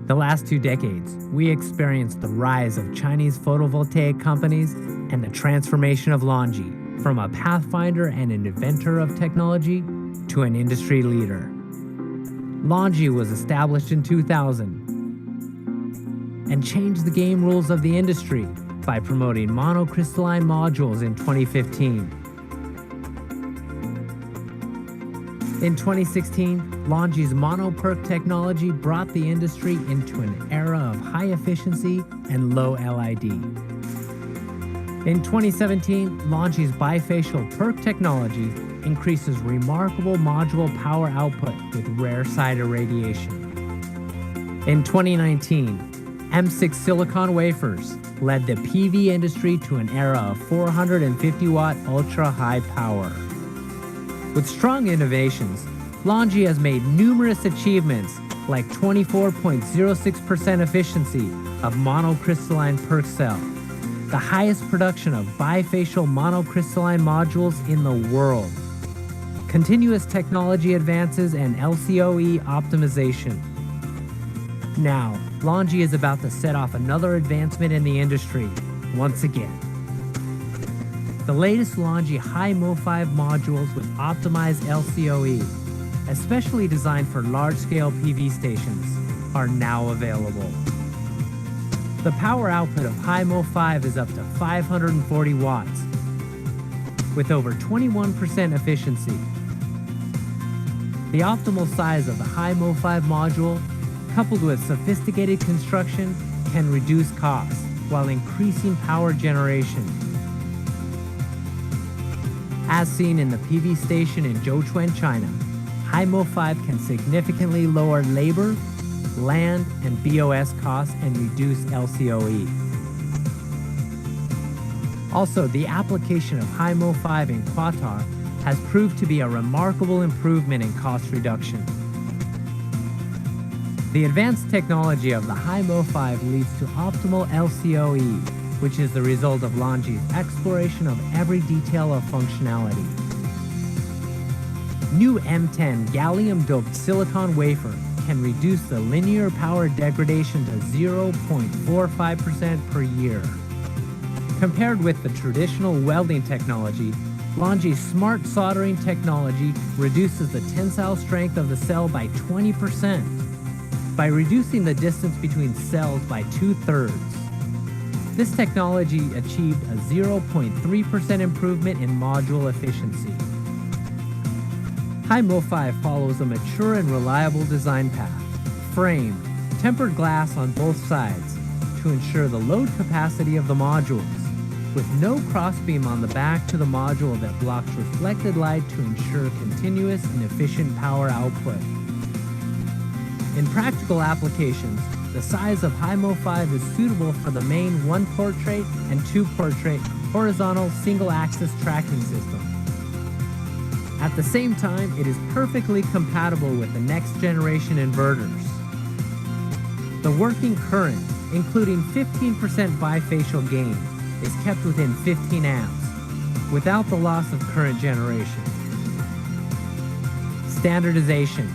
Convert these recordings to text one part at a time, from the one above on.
The last 2 decades, we experienced the rise of Chinese photovoltaic companies and the transformation of Longi from a pathfinder and an inventor of technology to an industry leader. Longi was established in 2000 and changed the game rules of the industry by promoting monocrystalline modules in 2015. In 2016, Longi's mono-PERC technology brought the industry into an era of high efficiency and low LID. In 2017, Longi's bifacial PERC technology increases remarkable module power output with rare side irradiation. In 2019, M6 silicon wafers led the PV industry to an era of 450-watt ultra-high power. With strong innovations, Longi has made numerous achievements like 24.06% efficiency of monocrystalline PERC cell, the highest production of bifacial monocrystalline modules in the world, continuous technology advances and LCOE optimization. Now, Longi is about to set off another advancement in the industry, once again. The latest Longi high Mo5 modules with optimized LCOE, especially designed for large-scale PV stations, are now available. The power output of high Mo5 is up to 540 watts, with over 21% efficiency. The optimal size of the high Mo5 module, coupled with sophisticated construction, can reduce costs while increasing power generation. As seen in the PV station in Zhoushan, China, high Mo5 can significantly lower labor, land, and BOS costs and reduce LCOE. Also, the application of high Mo5 in Qatar has proved to be a remarkable improvement in cost reduction. The advanced technology of the high Mo5 leads to optimal LCOE, which is the result of Longi's exploration of every detail of functionality. New M10 gallium-doped silicon wafer can reduce the linear power degradation to 0.45% per year. Compared with the traditional welding technology, Longi's smart soldering technology reduces the tensile strength of the cell by 20%, by reducing the distance between cells by 2/3. This technology achieved a 0.3% improvement in module efficiency. High Mo5 follows a mature and reliable design path, framed, tempered glass on both sides to ensure the load capacity of the modules, with no crossbeam on the back to the module that blocks reflected light to ensure continuous and efficient power output. In practical applications, the size of high Mo5 is suitable for the main 1-portrait and 2-portrait horizontal single-axis tracking system. At the same time, it is perfectly compatible with the next-generation inverters. The working current, including 15% bifacial gain, is kept within 15 amps, without the loss of current generation. Standardization,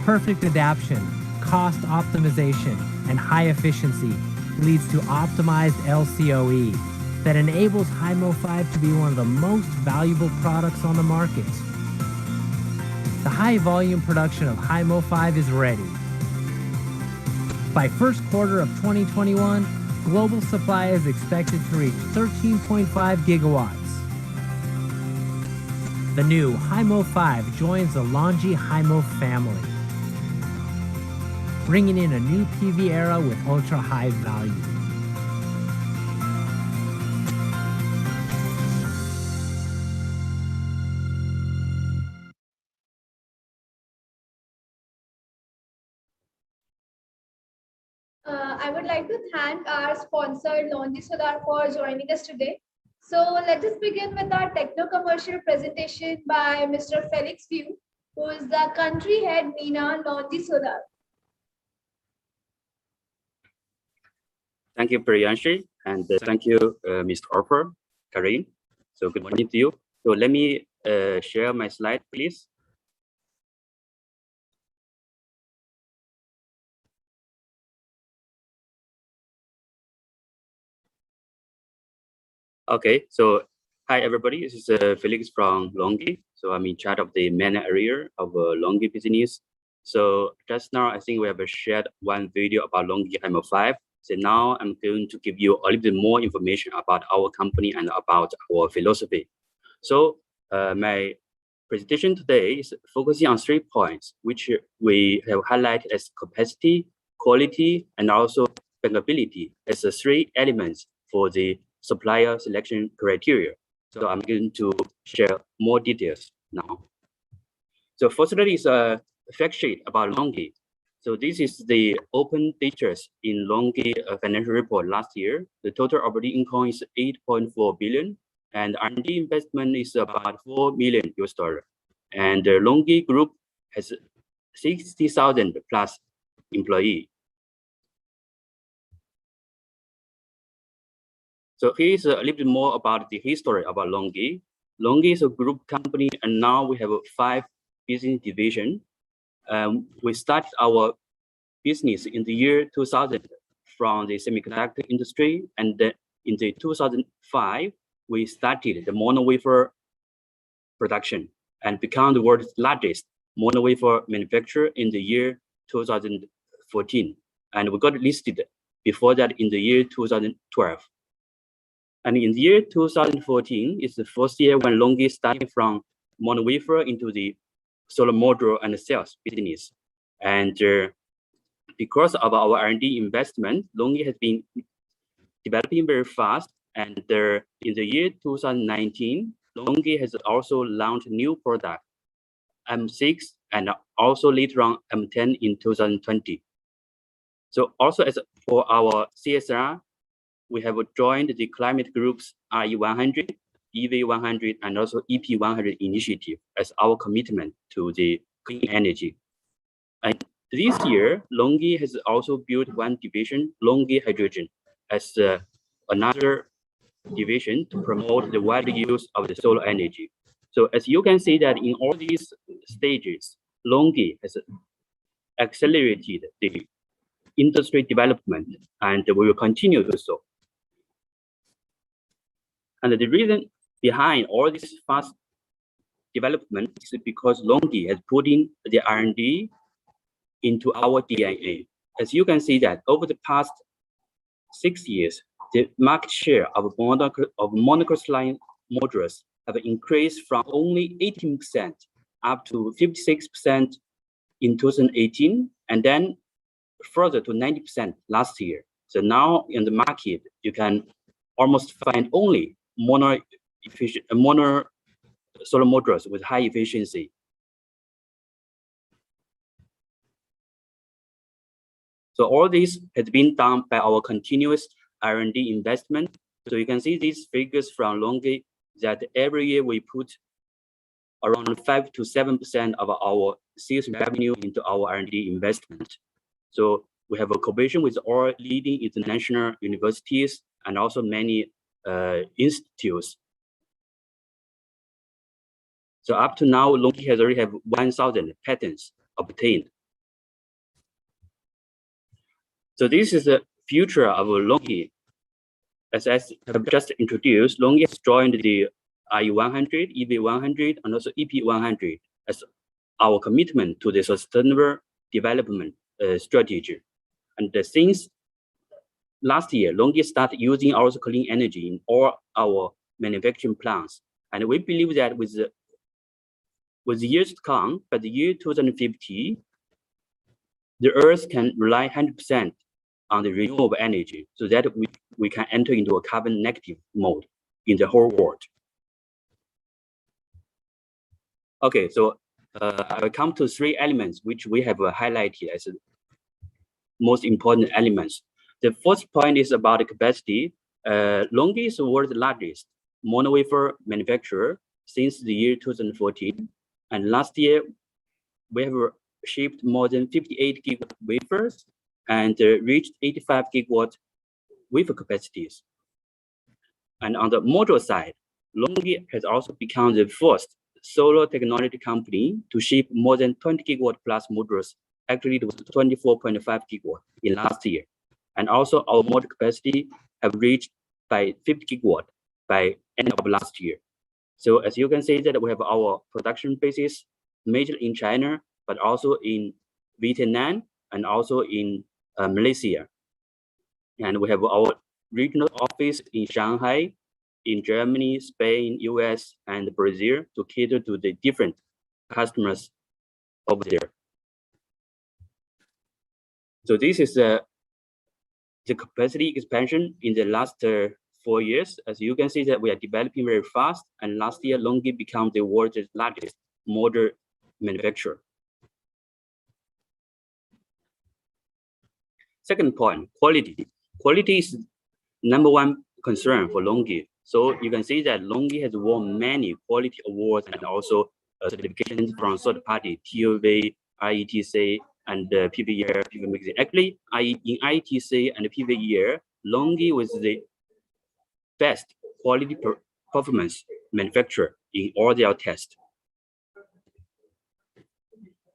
perfect adaptation, cost optimization, and high efficiency leads to optimized LCOE that enables high Mo5 to be one of the most valuable products on the market. The high volume production of high Mo5 is ready. By first quarter of 2021, global supply is expected to reach 13.5 gigawatts. The new high Mo5 joins the Longi high Mo family, bringing in a new PV era with ultra-high value. I would like to thank our sponsor Longi Solar for joining us today. So let us begin with our techno commercial presentation by Mr. Felix Fu, who is the country head MENA Longi Solar. Thank you, Priyanshi, and thank you, Mr. Orper, Karin. So good morning to you. So let me share my slide, please. Okay, so hi everybody, this is Felix from Longi. So I'm in charge of the main area of Longi business. So just now, I think we have shared one video about Longi M5. So now I'm going to give you a little bit more information about our company and about our philosophy. So my presentation today is focusing on 3 points, which we have highlighted as capacity, quality, and also bankability as the 3 elements for the supplier selection criteria. So I'm going to share more details now. So firstly is a fact sheet about Longi. So this is the open data in Longi financial report last year. The total operating income is 8.4 billion, and R&D investment is about 4 million US dollar. And the Longi group has 60,000 plus employee. So here is a little bit more about the history about Longi. Longi is a group company, and now we have 5 business divisions. We started our business in the year 2000 from the semiconductor industry, and then in the 2005 we started the mono wafer production and become the world's largest mono wafer manufacturer in the year 2014, and we got listed before that in the year 2012. And in the year 2014 is the first year when Longi started from mono wafer into the solar module and cells business. And because of our R&D investment, Longi has been developing very fast. And in the year 2019, Longi has also launched new product, M6, and also later on M10 in 2020. So also as for our CSR, we have joined the climate groups RE100, EV100, and also EP100 initiative as our commitment to the clean energy. And this year, Longi has also built one division, Longi Hydrogen, as another division to promote the wider use of the solar energy. So as you can see that in all these stages, Longi has accelerated the industry development, and we will continue to do so. And the reason behind all this fast development is because Longi has put in the R&D into our DNA. As you can see that over the past 6 years, the market share of monocrystalline modules have increased from only 18% up to 56% in 2018, and then further to 90% last year. So now in the market, you can almost find only mono solar modules with high efficiency. So all this has been done by our continuous R&D investment. So you can see these figures from Longi that every year we put around 5 to 7% of our sales revenue into our R&D investment. So we have a cooperation with all leading international universities and also many institutes. So up to now, Longi has already have 1,000 patents obtained. So this is the future of Longi. As I have just introduced, Longi has joined the RE100, EV100, and also EP100 as our commitment to the sustainable development strategy. And since last year, Longi started using also clean energy in all our manufacturing plants. And we believe that with the years to come, by the year 2050, the Earth can rely 100% on the renewable energy so that we can enter into a carbon negative mode in the whole world. Okay, so I will come to 3 elements which we have highlighted as most important elements. The first point is about the capacity. Longi is the world's largest mono wafer manufacturer since the year 2014. And last year, we have shipped more than 58 gigawatt wafers and reached 85 gigawatt wafer capacities. And on the module side, Longi has also become the first solar technology company to ship more than 20 gigawatt plus modules. Actually, it was 24.5 gigawatt in last year. And also our module capacity have reached by 50 gigawatt by end of last year. So as you can see that we have our production bases major in China, but also in Vietnam and also in Malaysia. And we have our regional office in Shanghai, in Germany, Spain, US, and Brazil to cater to the different customers over there. So this is the capacity expansion in the last 4 years. As you can see that we are developing very fast, and last year Longi became the world's largest motor manufacturer. Second point, quality. Quality is #1 concern for Longi. So you can see that Longi has won many quality awards and also certifications from third party, TUV, IETC, and PVER, PVMix. Actually, in IETC and PVER, Longi was the best quality performance manufacturer in all their tests.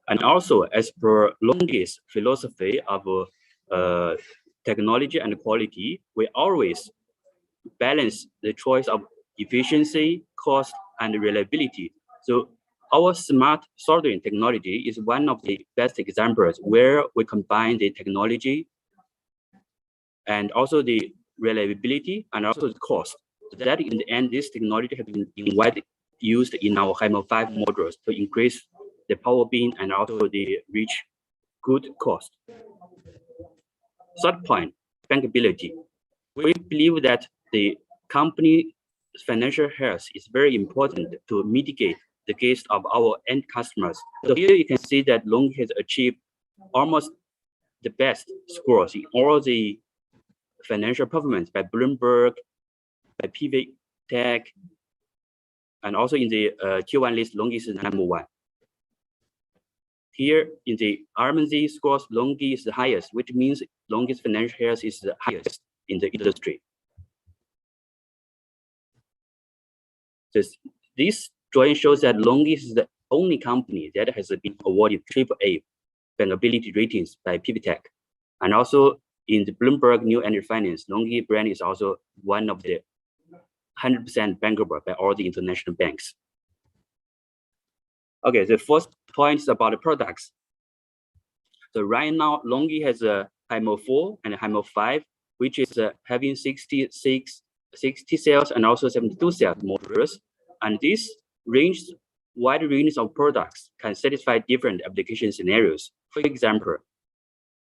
And also, as per Longi's philosophy of technology and quality, we always balance the choice of efficiency, cost, and reliability. So our smart soldering technology is one of the best examples where we combine the technology and also the reliability and also the cost. So that in the end, this technology has been widely used in our HAMR 5 modules to increase the power beam and also the reach good cost. Third point, bankability. We believe that the company's financial health is very important to mitigate the case of our end customers. So here you can see that Longi has achieved almost the best scores in all the financial performance by Bloomberg, by PV Tech, and also in the tier 1 list, Longi is #1. Here in the RMZ scores, Longi is the highest, which means Longi's financial health is the highest in the industry. This drawing shows that Longi is the only company that has been awarded AAA bankability ratings by PVTech. And also in the Bloomberg New Energy Finance, Longi brand is also one of the 100% bankable by all the international banks. Okay, the first point is about the products. So right now, Longi has a HAMR 4 and a HAMR 5, which is having 60 cells and also 72 cells motors. And this wide range of products can satisfy different application scenarios. For example,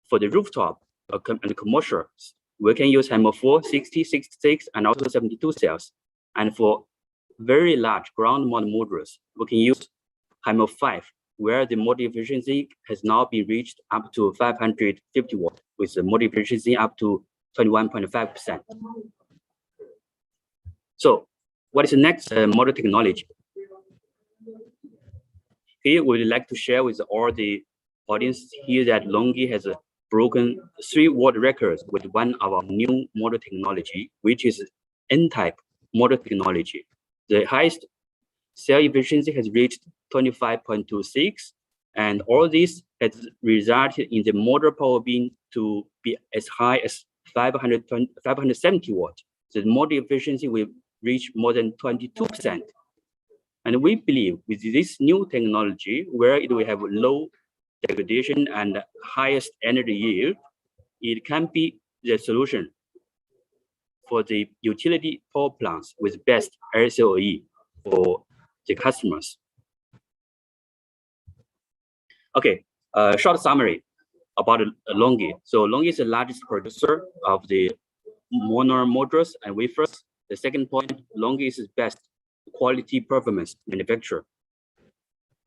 for the rooftop and commercial, we can use HAMR 4, 60, 66, and also 72 cells. And for very large ground mount modules, we can use HAMR 5, where the motor efficiency has now been reached up to 550 watts, with the motor efficiency up to 21.5%. So what is the next motor technology? Here we would like to share with all the audience here that Longi has broken 3 world records with one of our new motor technology, which is N-type motor technology. The highest cell efficiency has reached 25.26, and all this has resulted in the motor power beam to be as high as 570 watts. The motor efficiency will reach more than 22%. And we believe with this new technology, where it will have low degradation and highest energy yield, it can be the solution for the utility power plants with best LCOE for the customers. Okay, short summary about Longi. So Longi is the largest producer of the mono motors and wafers. The second point, Longi is the best quality performance manufacturer.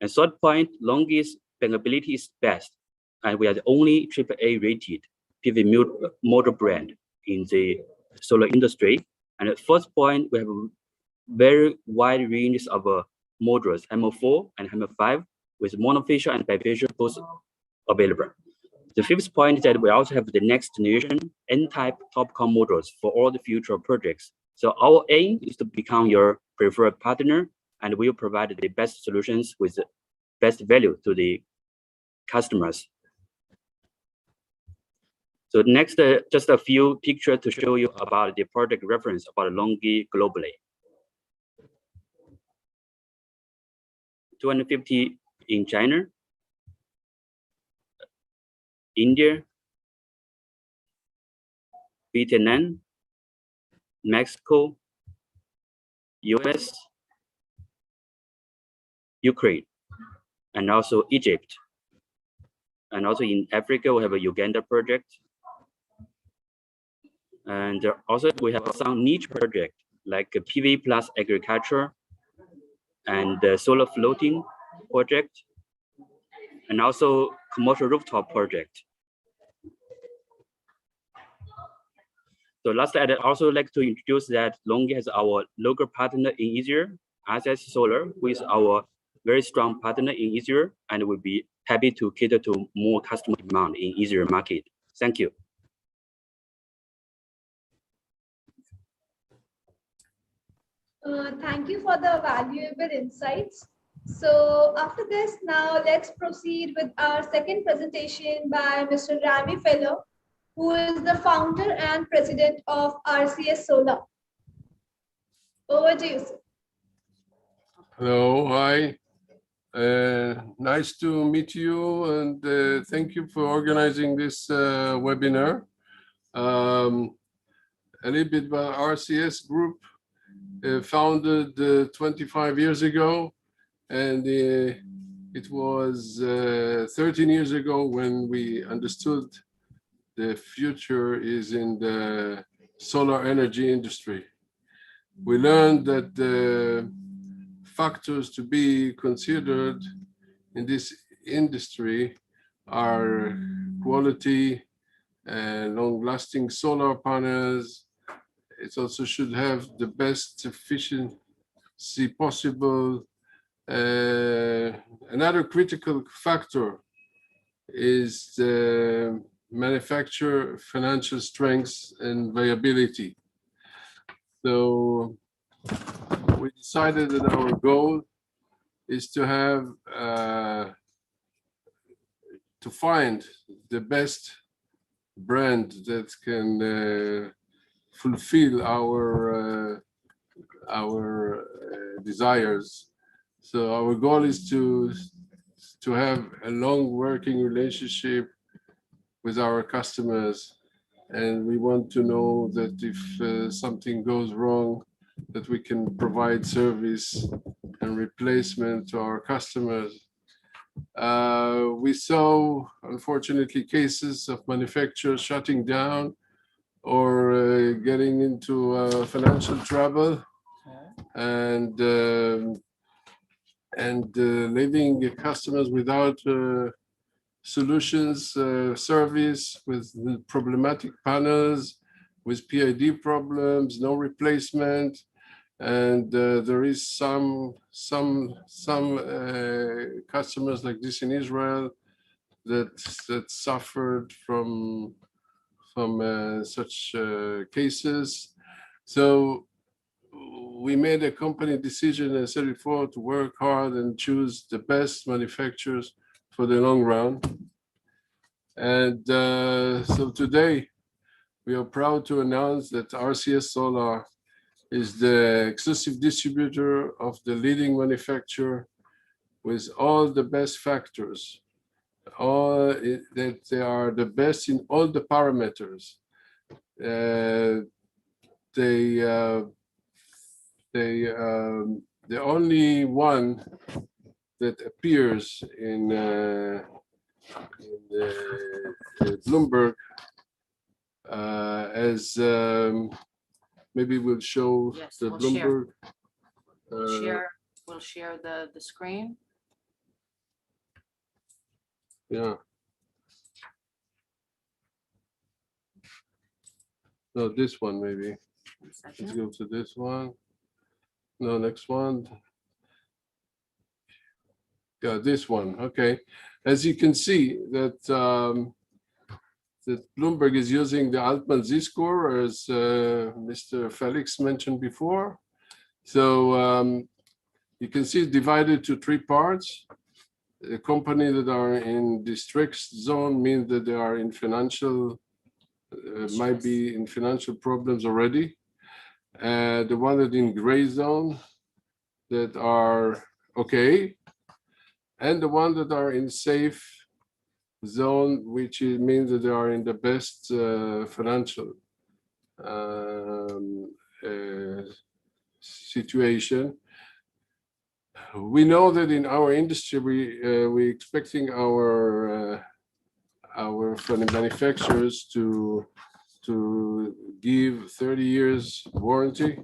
And third point, Longi's bankability is best, and we are the only AAA rated PV motor brand in the solar industry. And the fourth point, we have a very wide range of modules, HAMR 4 and HAMR 5, with monofacial and bifacial both available. The fifth point is that we also have the next generation N-type TOPCon modules for all the future projects. So our aim is to become your preferred partner, and we will provide the best solutions with the best value to the customers. So next, just a few pictures to show you about the product reference about Longi globally. 250 in China, India, Vietnam, Mexico, US, Ukraine, and also Egypt. And also in Africa, we have a Uganda project. And also we have some niche project like PV plus agriculture and solar floating project, and also commercial rooftop project. So lastly, I'd also like to introduce that Longi has our local partner in Israel, RCS Solar, who is our very strong partner in Israel, and will be happy to cater to more customer demand in Israel market. Thank you. Thank you for the valuable insights. So after this, now let's proceed with our second presentation by Mr. Rami Fellow, who is the founder and president of RCS Solar. Over to you, sir. Hello, hi. Nice to meet you, and thank you for organizing this webinar. A little bit about RCS Group, founded 25 years ago, and it was 13 years ago when we understood the future is in the solar energy industry. We learned that the factors to be considered in this industry are quality and long-lasting solar panels. It also should have the best efficiency possible. Another critical factor is the manufacturer financial strength and viability. So we decided that our goal is to have to find the best brand that can fulfill our desires. So our goal is to have a long working relationship with our customers, and we want to know that if something goes wrong, that we can provide service and replacement to our customers. We saw, unfortunately, cases of manufacturers shutting down or getting into financial trouble and leaving customers without solutions, service with problematic panels, with PID problems, no replacement, and there is some customers like this in Israel that suffered from such cases. So we made a company decision, as I said before, to work hard and choose the best manufacturers for the long run. And so today, we are proud to announce that RCS Solar is the exclusive distributor of the leading manufacturer with all the best factors, that they are the best in all the parameters. The only one that appears in Bloomberg as maybe we'll show the Bloomberg. We'll share the screen. Yeah. No, this one maybe. Let's go to this one. No, next one. Yeah, this one. Okay. As you can see, that that Bloomberg is using the Altman Z-score, as Mr. Felix mentioned before. So you can see it's divided to three parts. The company that are in distressed zone means that they are in financial, might be in financial problems already. The one that in gray zone that are okay, and the ones that are in safe zone, which means that they are in the best financial situation. We know that in our industry, we're expecting our manufacturers to give 30 years warranty.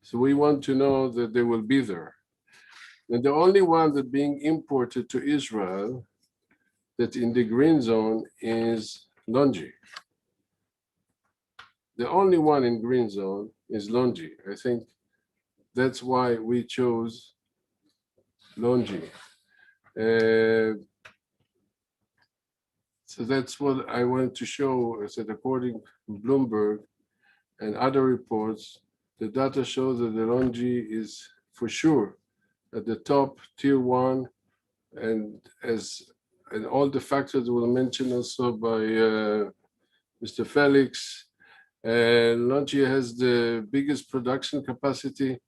So we want to know that they will be there. And the only one that being imported to Israel that in the green zone is Longi. The only one in green zone is Longi. I think that's why we chose Longi. So that's what I wanted to show. I said, according to Bloomberg and other reports, the data shows that the Longi is for sure at the top tier one, and all the factors were mentioned also by Mr. Felix. Longi has the biggest production capacity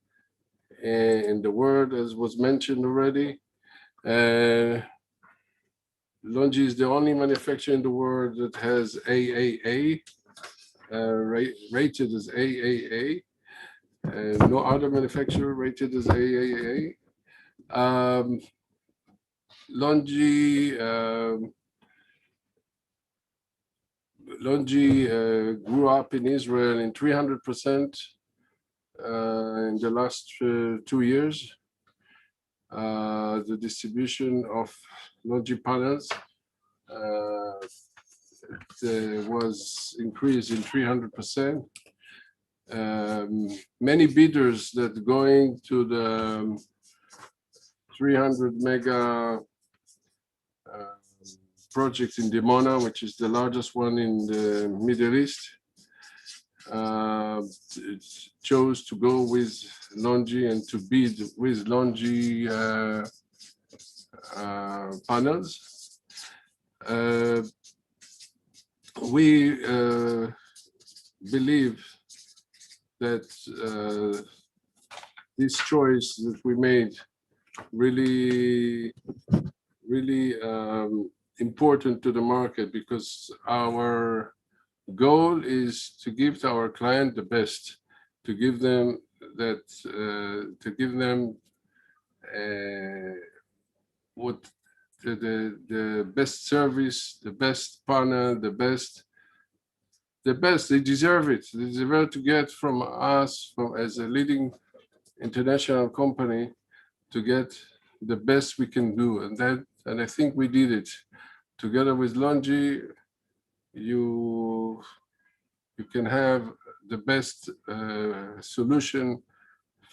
in the world, as was mentioned already. Longi is the only manufacturer in the world that has AAA, rated as AAA, and no other manufacturer rated as AAA. Longi grew up in Israel in 300% in the last 2 years. The distribution of Longi panels was increased in 300%. Many bidders that going to the 300 mega project in Dimona, which is the largest one in the Middle East, chose to go with Longi and to bid with Longi panels. We believe that this choice that we made really important to the market, because our goal is to give to our client the best, to give them that, what the best service, the best panel, the best. They deserve it. They deserve to get from us, as a leading international company, to get the best we can do, and I think we did it. Together with Longi, you can have the best solution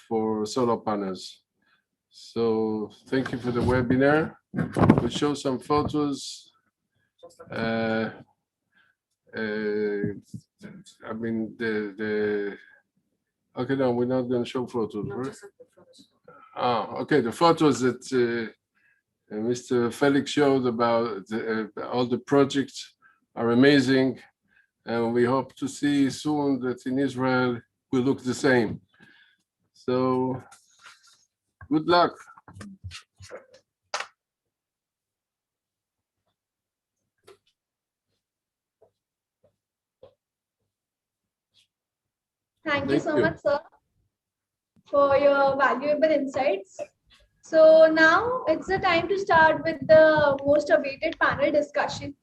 for solar panels. So thank you for the webinar. We'll show some photos. I mean, okay, no, we're not going to show photos, right? Okay, the photos that Mr. Felix showed about all the projects are amazing, and we hope to see soon that in Israel will look the same. So, good luck. Thank you so much, sir, for your valuable insights. So now it's the time to start with the most awaited panel discussion.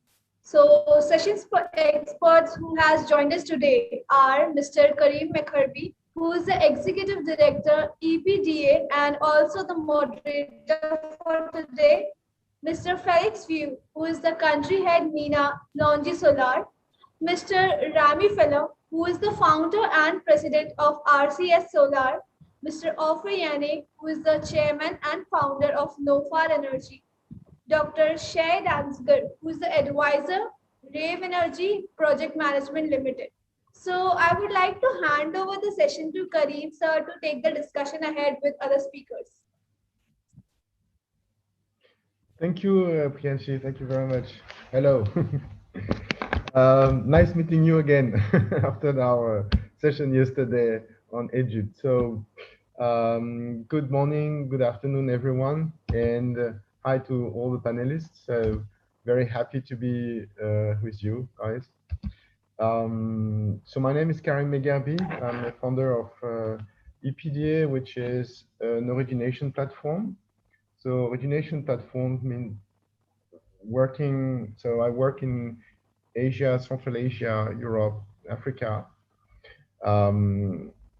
So sessions for experts who has joined us today are Mr. Kareem Mekharbi, who is the Executive Director, EPDA, and also the moderator for today. Mr. Felix View, who is the Country Head, MENA, Longi Solar. Mr. Rami Fellow, who is the founder and president of RCS Solar. Mr. Ofer Yannick, who is the chairman and founder of Nofar Energy. Dr. Shay Dansgar, who is the advisor, Rave Energy Project Management Limited. So I would like to hand over the session to Kareem, sir, to take the discussion ahead with other speakers. Thank you, Priyanshi. Thank you very much. Hello. Nice meeting you again after our session yesterday on Egypt. So good morning, good afternoon, everyone, and hi to all the panelists. So very happy to be with you guys. So my name is Karim Megarbi. I'm the founder of EPDA, which is an origination platform. So origination platform means working. So I work in Asia, Central Asia, Europe, Africa,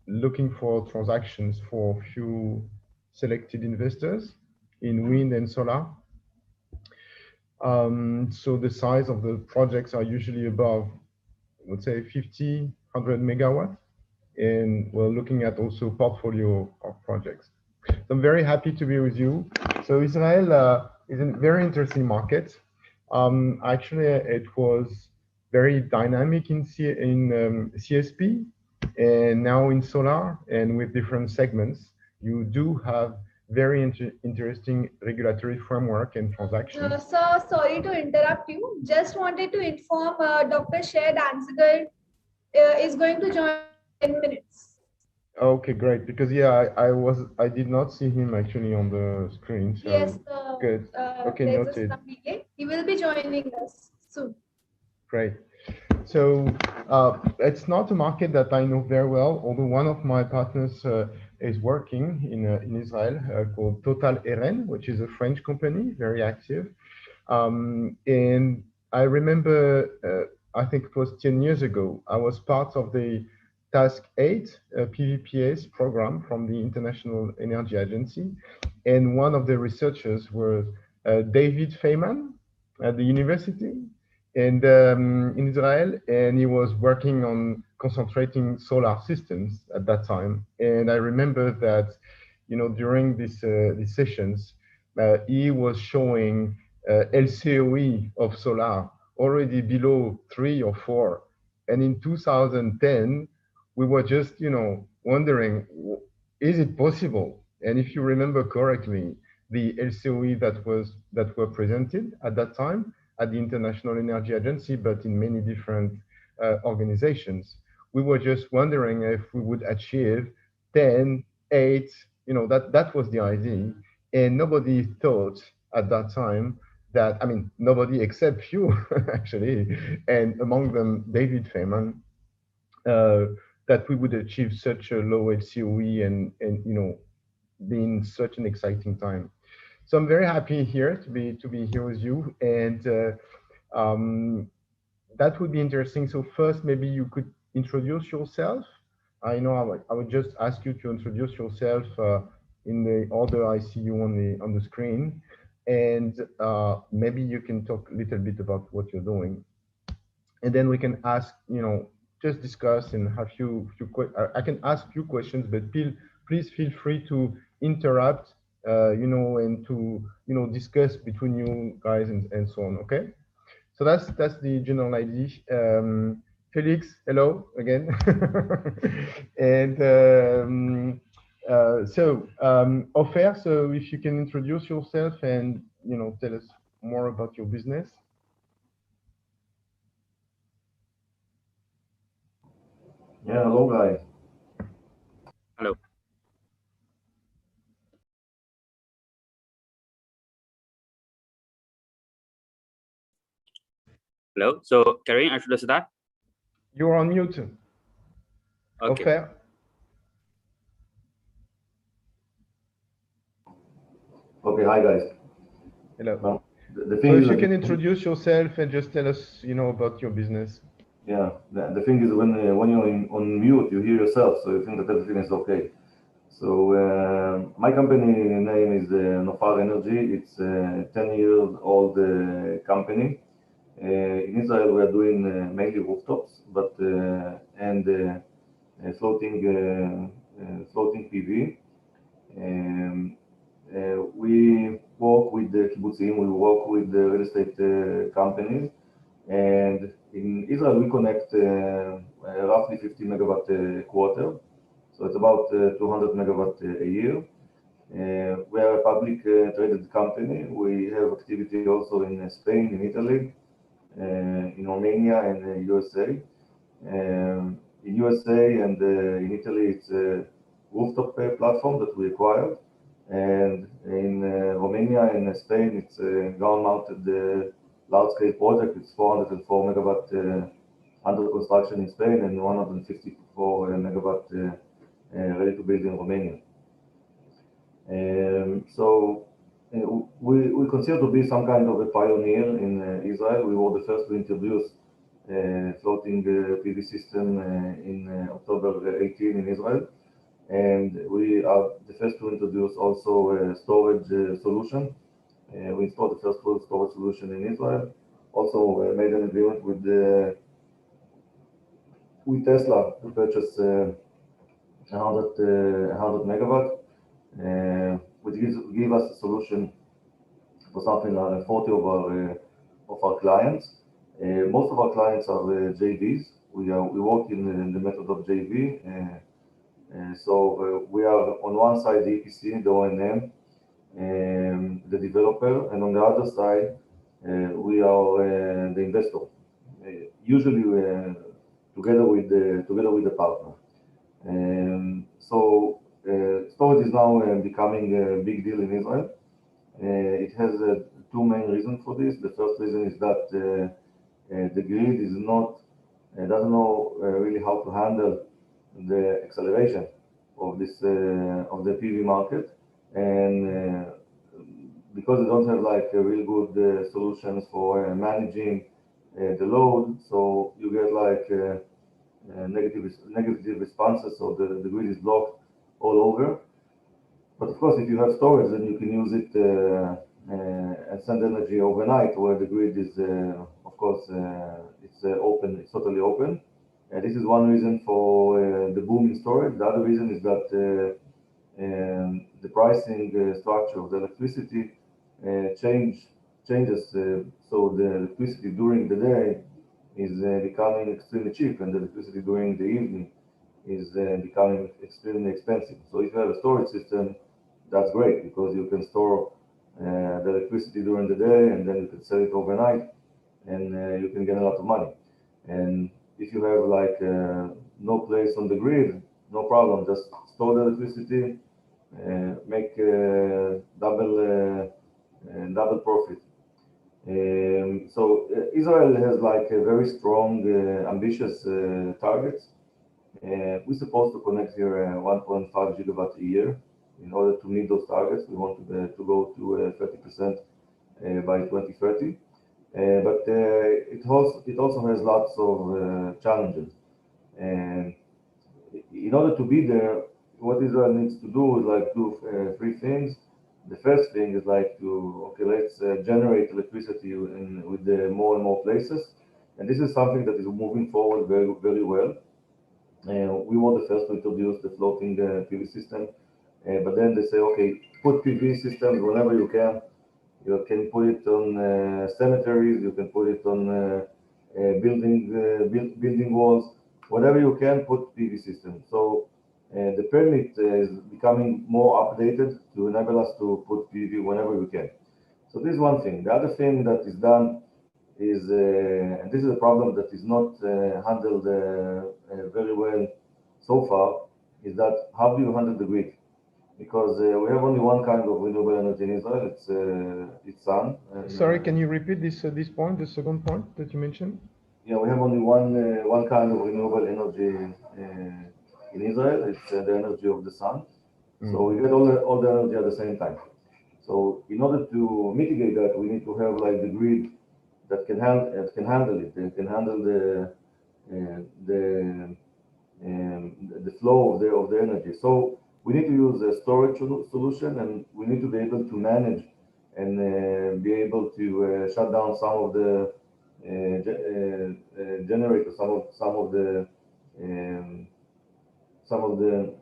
looking for transactions for few selected investors in wind and solar. So the size of the projects are usually above, let's say 50, 100 megawatt. And we're looking at also portfolio of projects. So I'm very happy to be with you. So Israel is a very interesting market. Actually, it was very dynamic in CSP and now in solar, and with different segments. You do have very interesting regulatory framework and transactions. So sorry to interrupt you. Just wanted to inform Dr. Shahed Ansgar is going to join in 10 minutes. Okay, great. Because yeah, I did not see him actually on the screen. So Yes, good. Okay, there's noted. some delay. He will be joining us soon. Great. So it's not a market that I know very well, although one of my partners is working in Israel called Total Eren, which is a French company, very active. And I remember, I think it was 10 years ago, I was part of the Task 8 PVPS program from the International Energy Agency. And one of the researchers was David Feynman at the university and in Israel, and he was working on concentrating solar systems at that time. And I remember that, you know, during these sessions, he was showing LCOE of solar already below 3 or 4. And in 2010, we were just, you know, wondering, is it possible? And if you remember correctly, the LCOE that were presented at that time at the International Energy Agency, but in many different organizations, we were just wondering if we would achieve 10, 8, you know, that was the idea. And nobody thought at that time that, I mean, nobody except few actually, and among them David Feynman, that we would achieve such a low LCOE and you know, being such an exciting time. So I'm very happy here to be here with you, and that would be interesting. So first, maybe you could introduce yourself. I know I would just ask you to introduce yourself in the order I see you on the screen, and maybe you can talk a little bit about what you're doing, and then we can ask, you know, just discuss and have I can ask you questions, but please feel free to interrupt, you know, and to, you know, discuss between you guys and so on. Okay, so that's the general idea. Felix, hello again. And Ofer, so if you can introduce yourself and, you know, tell us more about your business. Yeah, hello guys. Hello. Hello. So, Karim, I should start? You're on mute. Okay. Ofer. Okay, hi guys. Hello. Well, the thing So is if you that can introduce yourself and just tell us, you know, about your business. yeah, the thing is when you're on mute, you hear yourself, so you think that everything is okay. So my company name is Nofar Energy. It's a 10-year-old company. In Israel, we are doing mainly rooftops, but and floating PV. We work with the kibbutzim, we work with the real estate companies, and in Israel we connect roughly 50 megawatt a quarter, so it's about 200 megawatt a year. We are a public traded company. We have activity also in Spain, in Italy, in Romania, and USA. In USA and in Italy, it's a rooftop platform that we acquired. And in Romania and Spain, it's a ground-mounted large-scale project. It's 404 megawatt under construction in Spain and 154 megawatt ready to build in Romania. We consider to be some kind of a pioneer in Israel. We were the first to introduce floating PV system in October 18 in Israel. And we are the first to introduce also a storage solution. We installed the first full storage solution in Israel. Also made an agreement with Tesla to purchase 100 megawatt, which give us a solution for something like 40 of our clients. Most of our clients are JVs. We work in the method of JV. So we are on one side the EPC, the O&M, the developer, and on the other side we are the investor. Usually together with the partner. So storage is now becoming a big deal in Israel. It has two main reasons for this. The first reason is that the grid is not doesn't know really how to handle the acceleration of this of the PV market, and because they don't have like real good solutions for managing the load, so you get like negative responses, so the grid is blocked all over. But of course, if you have storage, then you can use it and send energy overnight, where the grid is, of course, it's open, it's totally open. And this is one reason for the boom in storage. The other reason is that the pricing structure of the electricity changes. So the electricity during the day is becoming extremely cheap, and the electricity during the evening is becoming extremely expensive. So if you have a storage system, that's great, because you can store the electricity during the day, and then you can sell it overnight, and you can get a lot of money. And if you have like no place on the grid, no problem, just store the electricity, make double profit. So Israel has like a very strong, ambitious targets. We're supposed to connect here 1.5 gigawatt a year. In order to meet those targets, we want to go to 30% by 2030. But it also has lots of challenges. And in order to be there, what Israel needs to do is like do three things. The first thing is like let's generate electricity with more and more places. And this is something that is moving forward very, very well. We were the first to introduce the floating PV system. But then they say, okay, put PV systems whenever you can. You can put it on cemeteries, you can put it on building walls, whatever you can, put PV systems. So the permit is becoming more updated to enable us to put PV whenever we can. So this is one thing. The other thing that is done is, and this is a problem that is not handled very well so far, is that how do you handle the grid? Because we have only one kind of renewable energy in Israel. It's sun. And, Sorry, can you repeat this point, the second point that you mentioned? Yeah, we have only one kind of renewable energy in Israel. It's the energy of the sun. So we get all the energy at the same time. So in order to mitigate that, we need to have like the grid that can handle it. It can handle the flow of the energy. So we need to use a storage solution, and we need to be able to manage and be able to shut down some of the generators, some of the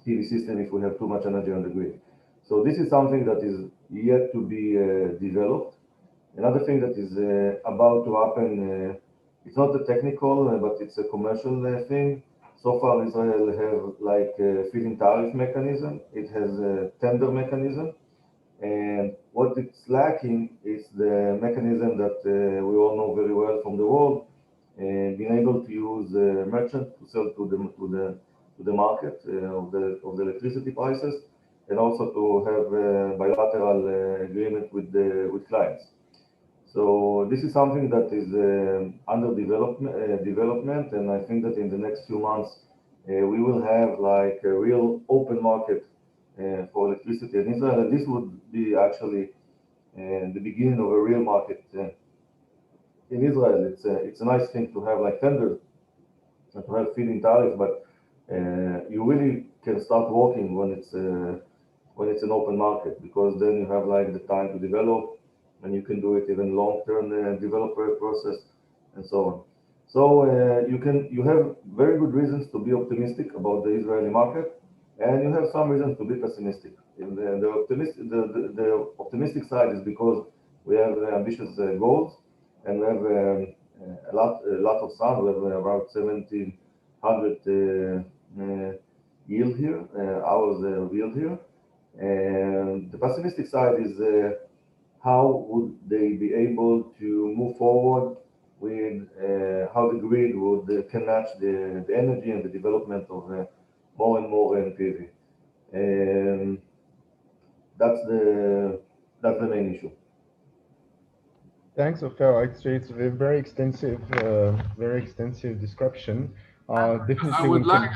PV system if we have too much energy on the grid. So this is something that is yet to be developed. Another thing that is about to happen, it's not a technical, but it's a commercial thing. So far, Israel have like a feed-in tariff mechanism. It has a tender mechanism. And what it's lacking is the mechanism that we all know very well from the world, being able to use merchant to sell to the market of the electricity prices. and also to have a bilateral agreement with clients. So this is something that is under development, and I think that in the next few months we will have like a real open market for electricity in Israel, and this would be actually the beginning of a real market in Israel. It's a nice thing to have like tenders and to have feed-in tariffs, but you really can start working when it's an open market, because then you have like the time to develop, and you can do it even long-term developer process and so on. So you have very good reasons to be optimistic about the Israeli market, and you have some reasons to be pessimistic. In the optimistic side is because we have ambitious goals, and we have a lot of sun. We have about 1,700 yield here, hours yield here. And the pessimistic side is how would they be able to move forward with how the grid would can match the energy and the development of more and more PV. That's the main issue. Thanks, Ofer. Actually, it's a very extensive description. Definitely, I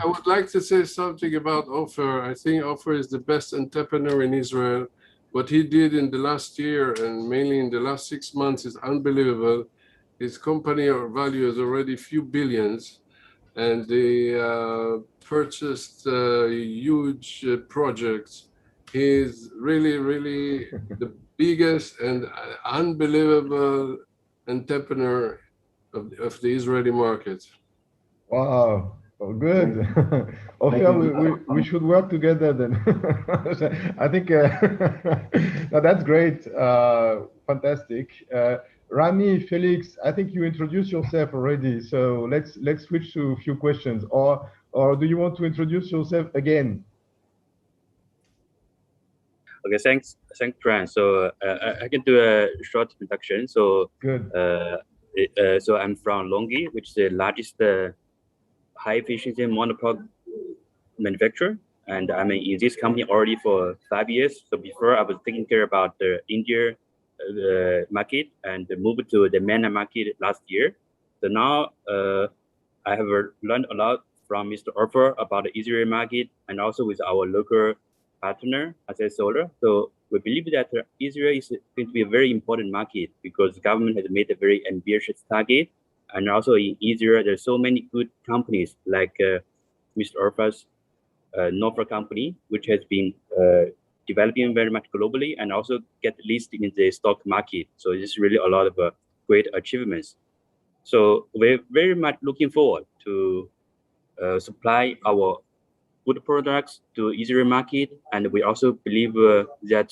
would like to say something about Ofer. I think Ofer is the best entrepreneur in Israel. What he did in the last year, and mainly in the last 6 months, is unbelievable. His company value is already a few billions, and they purchased huge projects. He's really the biggest and unbelievable entrepreneur of the Israeli market. Wow. Oh, good. Ofer, we should work together then. I think no, that's great. Fantastic. Rami, Felix, I think you introduced yourself already. So let's switch to a few questions. Or do you want to introduce yourself again? Okay, thanks, Tran. So I can do a short introduction. So good. So I'm from Longi, which is the largest high efficiency monopole manufacturer, and I'm in this company already for 5 years. So before I was taking care about the India market and moved to the MENA market last year. So now I have learned a lot from Mr. Ofer about the Israeli market, and also with our local partner, RCS Solar. So we believe that Israel is going to be a very important market because the government has made a very ambitious target. And also in Israel, there's so many good companies like Mr. Ofer's Nofar company, which has been developing very much globally and also get listed in the stock market. So it's really a lot of great achievements. So we're very much looking forward to supply our good products to Israeli market, and we also believe that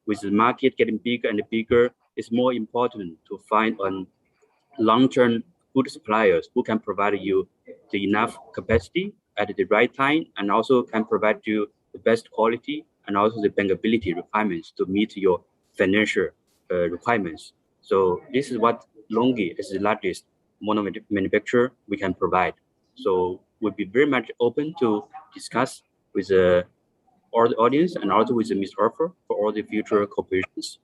with the market getting bigger and bigger, it's more important to find on long-term good suppliers who can provide you the enough capacity at the right time, and also can provide you the best quality and also the bankability requirements to meet your financial requirements. So this is what Longi, as the largest mono manufacturer, we can provide. So we'll be very much open to discuss with all the audience and also with Mr. Ofer for all the future cooperations.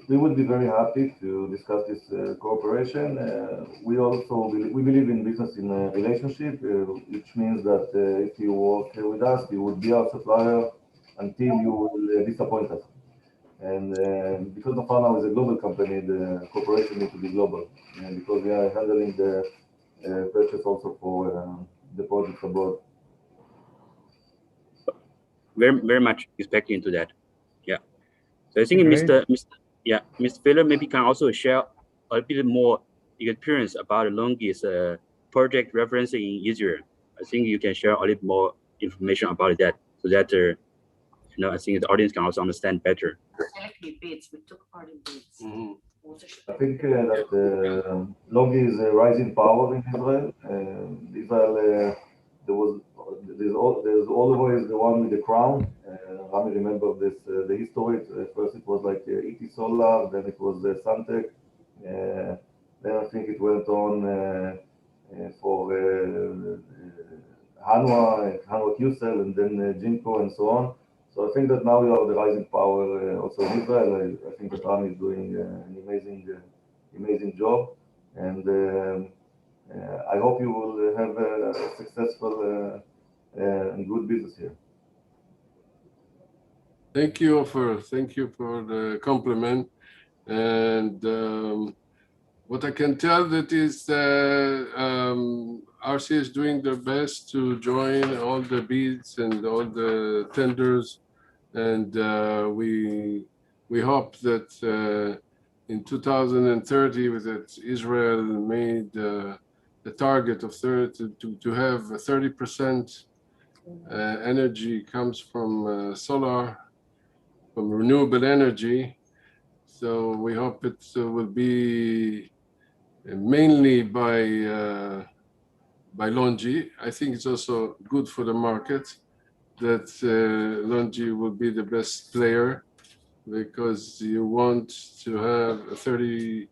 We would be very happy to discuss this cooperation. We believe in business in a relationship, which means that if you work with us, you would be our supplier until you will disappoint us. And because Nofar now is a global company, the cooperation needs to be global, because we are handling the purchase also for the projects abroad. Very much expecting into that. Yeah. So I think Mr. Filler maybe can also share a bit more experience about Longi's project reference in Israel. I think you can share a little more information about that, so that I think the audience can also understand better. We took part in bids. I think that Longi is a rising power in Israel. Israel, there's always the one with the crown. Rami remember this, the history. First it was like ET Solar, then it was Suntech. Then I think it went on for Hanwha QCell, and then Jinko, and so on. So I think that now we are the rising power also in Israel. I think that Rami is doing an amazing job, and I hope you will have a successful and good business here. Thank you for the compliment. And what I can tell that is RCS is doing their best to join all the bids and all the tenders, and we hope that in 2030, that Israel made the target of to have 30% energy comes from solar, from renewable energy. So we hope it will be mainly by Longi. I think it's also good for the market that Longi will be the best player, because you want to have a 30%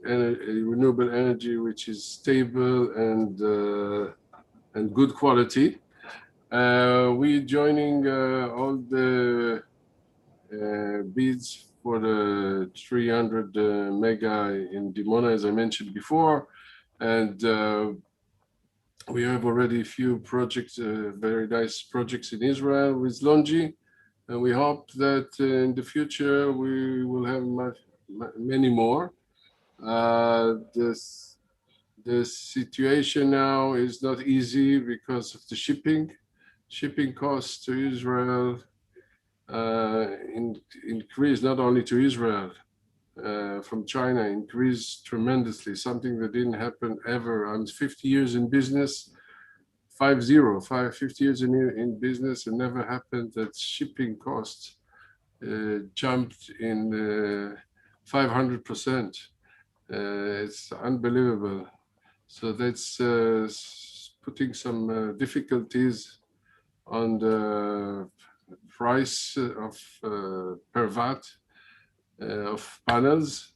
renewable energy which is stable and good quality. We joining all the bids for the 300 mega in Dimona, as I mentioned before, and we have already a few projects, very nice projects in Israel with Longi, and we hope that in the future we will have many more. The situation now is not easy because of the shipping costs to Israel. Increase not only to Israel, from China, increased tremendously, something that didn't happen ever. I'm 50 years in business, 50 years in business, and never happened that shipping costs jumped in 500%. It's unbelievable. So that's putting some difficulties on the price of per watt of panels.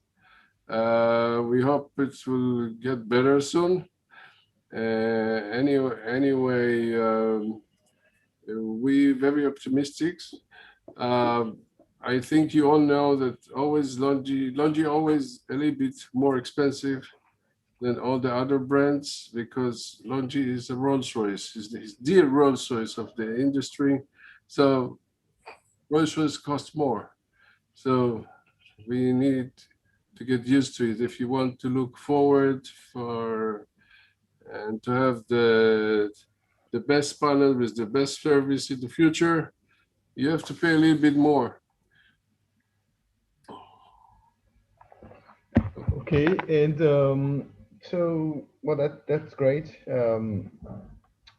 We hope it will get better soon. Anyway, we very optimistic. I think you all know that always Longi always a little bit more expensive than all the other brands, because Longi is a Rolls-Royce, is the Rolls-Royce of the industry. So Rolls-Royce costs more. So we need to get used to it. If you want to look forward and to have the best panel with the best service in the future, you have to pay a little bit more. Okay, and so well, that's great.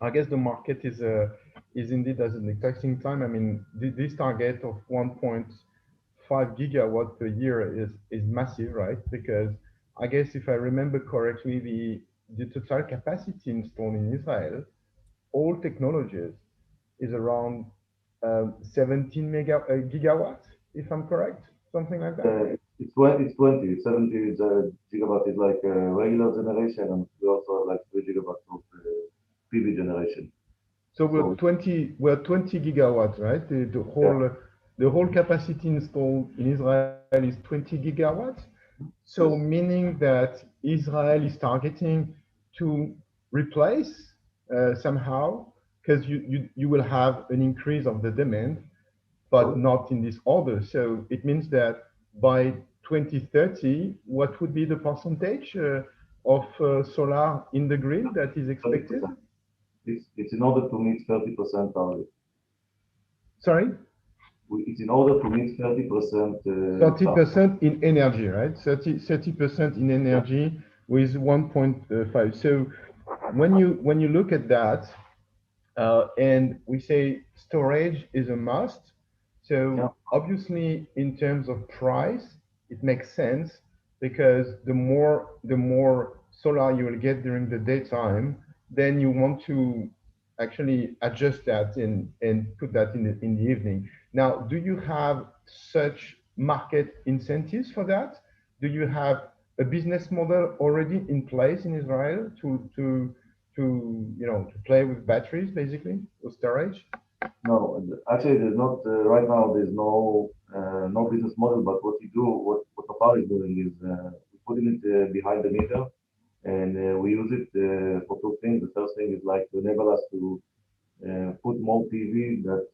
I guess the market is indeed at an exciting time. I mean, this target of 1.5 gigawatt per year is massive, right? Because I guess if I remember correctly, the total capacity installed in Israel, all technologies, is around 17 gigawatts, if I'm correct, something like that. It's 20. 70 gigawatt is like a regular generation, and we also have like 3 gigawatts of PV generation. So we're 20 gigawatts, right? The whole capacity installed in Israel is 20 gigawatts. So meaning that Israel is targeting to replace somehow, because you will have an increase of the demand, but not in this order. So it means that by 2030, what would be the percentage of solar in the grid that is expected? It's in order to meet 30% target. Sorry? It's in order to meet 30%. 30% in energy, right? 30% in energy with 1.5. So when you look at that, and we say storage is a must. So obviously, in terms of price, it makes sense, because the more solar you will get during the daytime, then you want to actually adjust that and put that in the evening. Now, do you have such market incentives for that? Do you have a business model already in place in Israel to play with batteries, basically, or storage? No, actually, there's not right now. There's no business model. But what we do, what Nofar is doing is we're putting it behind the meter, and we use it for two things. The first thing is like to enable us to put more PV that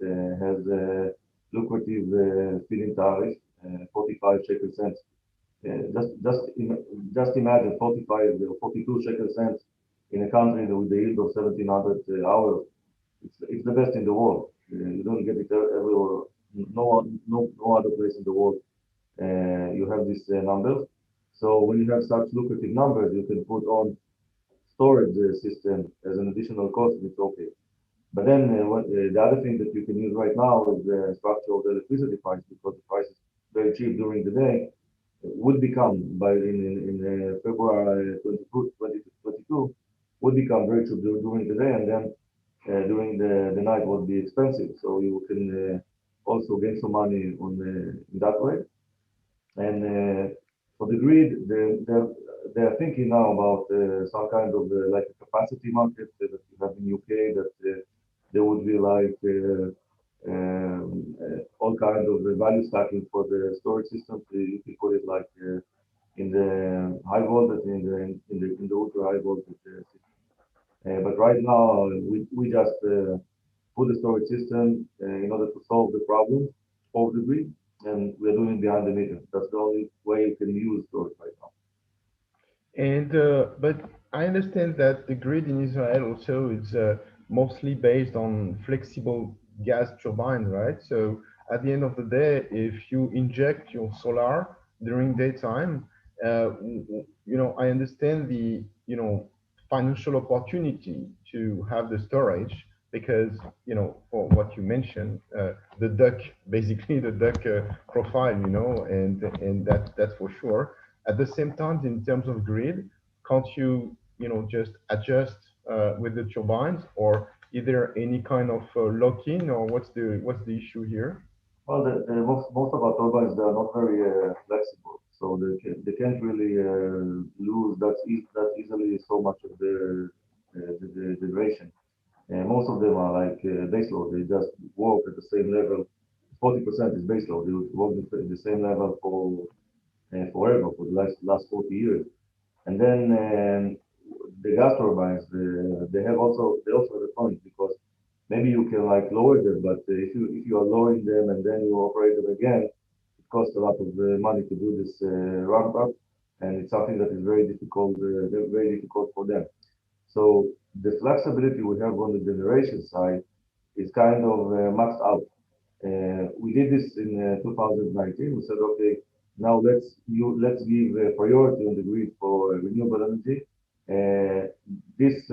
has lucrative feed-in tariff, 45 shekel cents. Just imagine 45 or 42 shekel cents in a country with the yield of 1700 hours. It's the best in the world. You don't get it everywhere. No other place in the world you have these numbers. So when you have such lucrative numbers, you can put on storage system as an additional cost, and it's okay. But then the other thing that you can use right now is the structure of the electricity price, because the price is very cheap during the day. Would become by in February 2022 would become very cheap during the day, and then during the night would be expensive. So you can also gain some money on in that way. And for the grid, they're thinking now about some kind of like a capacity market that you have in UK, that there would be like all kind of value stacking for the storage system. You can put it like in the high voltage, in the ultra high voltage system. But right now, we just put the storage system in order to solve the problem of the grid, and we're doing it behind the meter. That's the only way you can use storage right now. And but I understand that the grid in Israel also is mostly based on flexible gas turbines, right? So at the end of the day, if you inject your solar during daytime, I understand the financial opportunity to have the storage because for what you mentioned, the duck basically the duck profile, and that's for sure. At the same time, in terms of grid, can't you, just adjust with the turbines, or is there any kind of lock-in, or what's the issue here? Well, most of our turbines, they are not very flexible, so they can't really lose that easily so much of the duration. Most of them are like base load. They just work at the same level. 40% is base load. They work at the same level for forever, for the last 40 years. And then the gas turbines, they also have a point, because maybe you can like lower them, but if you are lowering them and then you operate them again, it costs a lot of money to do this ramp up, and it's something that is very difficult for them. So the flexibility we have on the generation side is kind of maxed out. We did this in 2019. We said, okay, now let's give priority on the grid for renewable energy. This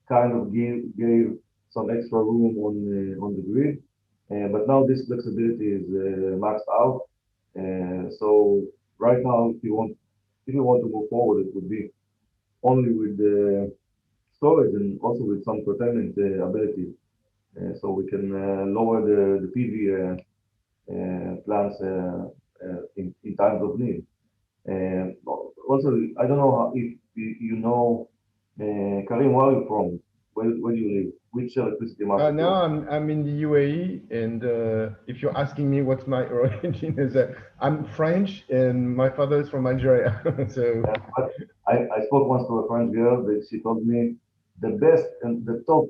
kind of gave some extra room on the grid, but now this flexibility is maxed out. So right now, if you want to move forward, it would be only with the storage and also with some curtailment ability, so we can lower the PV plants in times of need. Also, I don't know if you know, Karim, where are you from? Where do you live? Which electricity market? Now I'm in the UAE, and if you're asking me what's my origin, is I'm French, and my father is from Algeria. So I spoke once to a French girl, that she told me the best and the top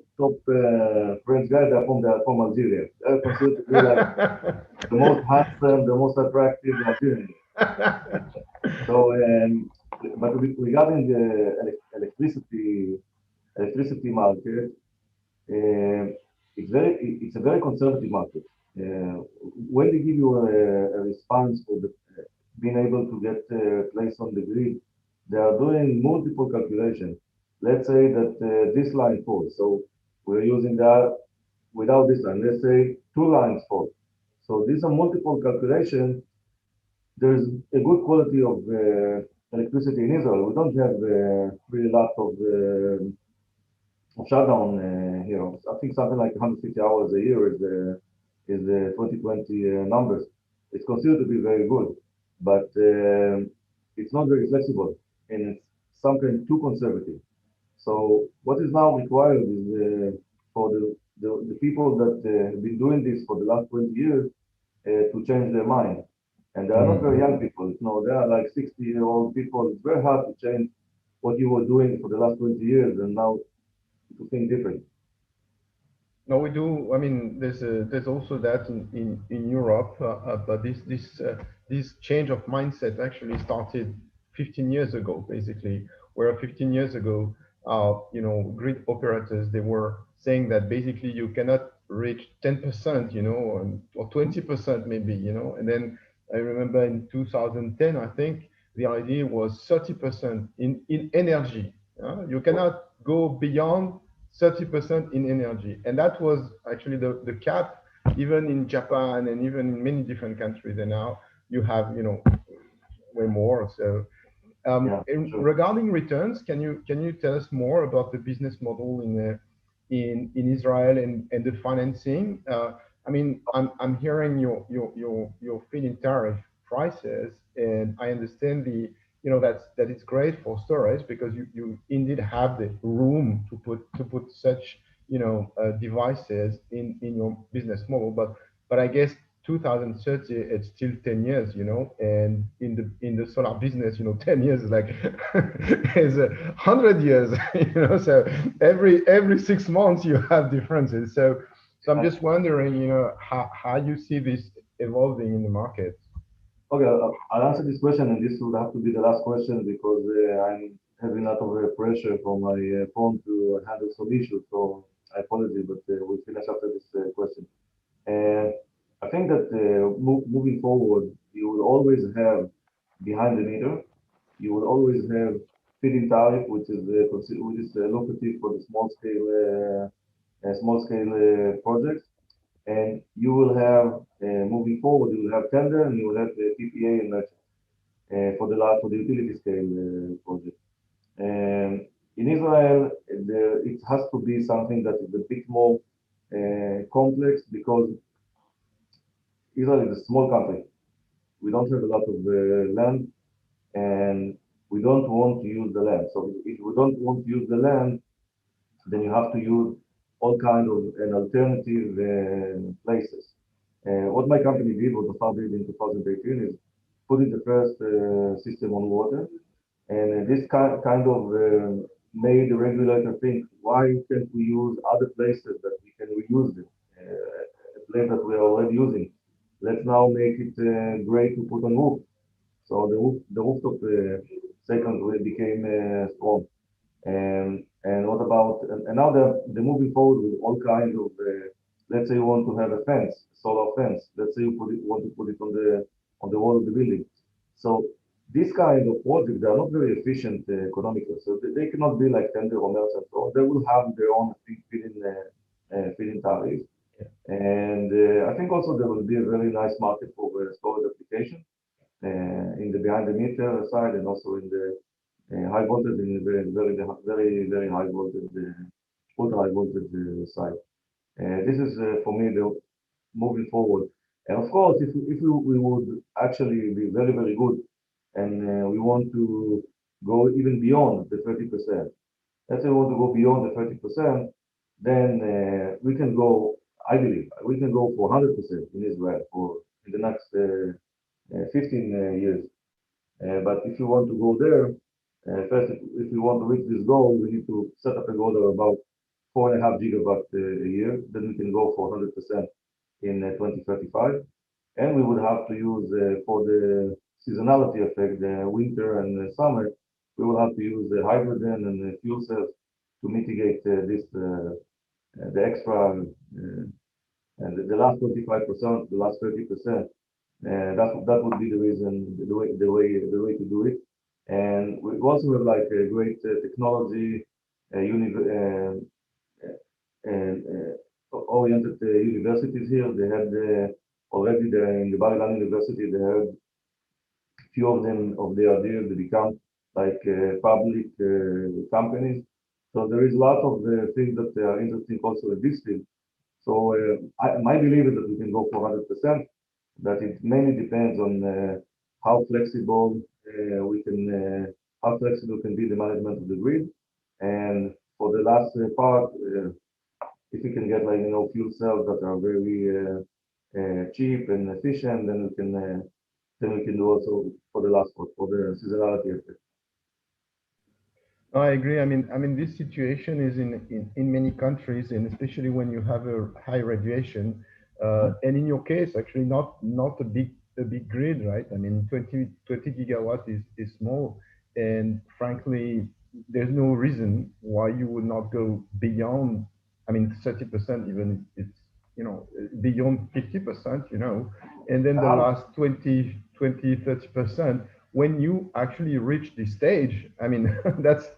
French guys are from Algeria. They're considered to be like the most handsome, the most attractive Algerian. So, but regarding the electricity market, it's a very conservative market. When they give you a response for being able to get placed on the grid, they are doing multiple calculations. Let's say that this line falls, so we're using that without this line. Let's say two lines fall. So these are multiple calculations. There's a good quality of electricity in Israel. We don't have really lot of shutdown here. I think something like 150 hours a year is the 2020 numbers. It's considered to be very good, but it's not very flexible, and it's something too conservative. So what is now required is for the people that have been doing this for the last 20 years to change their mind. And they are not very young people. No, they are like 60-year-old people. It's very hard to change what you were doing for the last 20 years and now to think different. No, we do. I mean, there's also that in Europe, but this change of mindset actually started 15 years ago, basically. Where 15 years ago, grid operators, they were saying that basically you cannot reach 10%, or 20% maybe, And then I remember in 2010, I think the idea was 30% in energy. You cannot go beyond 30% in energy. And that was actually the cap, even in Japan and even in many different countries. And now you have, way more. So Sure. regarding returns, can you tell us more about the business model in Israel and the financing? I mean, I'm hearing your feed-in tariff prices, and I understand that it's great for storage because you indeed have the room to put such devices in your business model. But I guess 2030 it's still 10 years, and in the solar business, 10 years is like is 100 years, so every 6 months you have differences. So I'm just wondering, how you see this evolving in the market. Okay, I'll answer this question, and this would have to be the last question because I'm having a lot of pressure from my phone to handle some issues. So I apologize, but we'll finish after this question. I think that moving forward, you will always have behind the meter, you will always have feed-in tariff, which is lucrative for the small scale projects. And you will have, moving forward, you will have tender and you will have the PPA and merchant for the utility scale project. And in Israel, it has to be something that is a bit more complex because Israel is a small country. We don't have a lot of land, and we don't want to use the land. So if we don't want to use the land, then you have to use all kinds of an alternative places. What my company did, what Nofar did in 2018, is put in the first system on water, and this kind of made the regulator think, why can't we use other places that we can reuse them, a place that we are already using. Let's now make it great to put on roof. So the rooftop segment really became strong. And what about, and now they're moving forward with all kinds of, let's say you want to have a fence, solar fence. Let's say you want to put it on the wall of the building. So this kind of projects, they are not very efficient economically. So they cannot be like tender or merchant. So they will have their own feed-in tariff. And I think also there will be a very nice market for storage application in the behind the meter side and also in the high voltage in the very high voltage, ultra high voltage side. This is for me the moving forward. And of course, if we would actually be very good, and we want to go even beyond the 30%. Let's say we want to go beyond the 30%, then we can go. I believe we can go for 100% in Israel for in the next 15 years. But if you want to go there, first, if we want to reach this goal, we need to set up a goal of about 4.5 gigawatt a year. Then we can go for 100% in 2035. And we would have to use for the seasonality effect, the winter and summer, we will have to use the hydrogen and the fuel cells to mitigate the extra and the last 25%, the last 30%. That would be the reason, the way to do it. And we also have like a great technology oriented universities here. They had already in the Bar-Ilan University, they had few of them of their ideas to become like public companies. So there is a lot of things that are interesting also in this field. So my belief is that we can go for 100%. That it mainly depends on how flexible how flexible can be the management of the grid. And for the last part, if we can get like fuel cells that are very cheap and efficient, then we can do also for the last part, for the seasonality effect. I agree. I mean, this situation is in many countries, and especially when you have a high radiation. And in your case, actually, not a big grid, right? I mean, 20 gigawatts is small, and frankly, there's no reason why you would not go beyond. I mean, 30%, even if it's beyond 50%, and then the last 30%. When you actually reach this stage, I mean, that's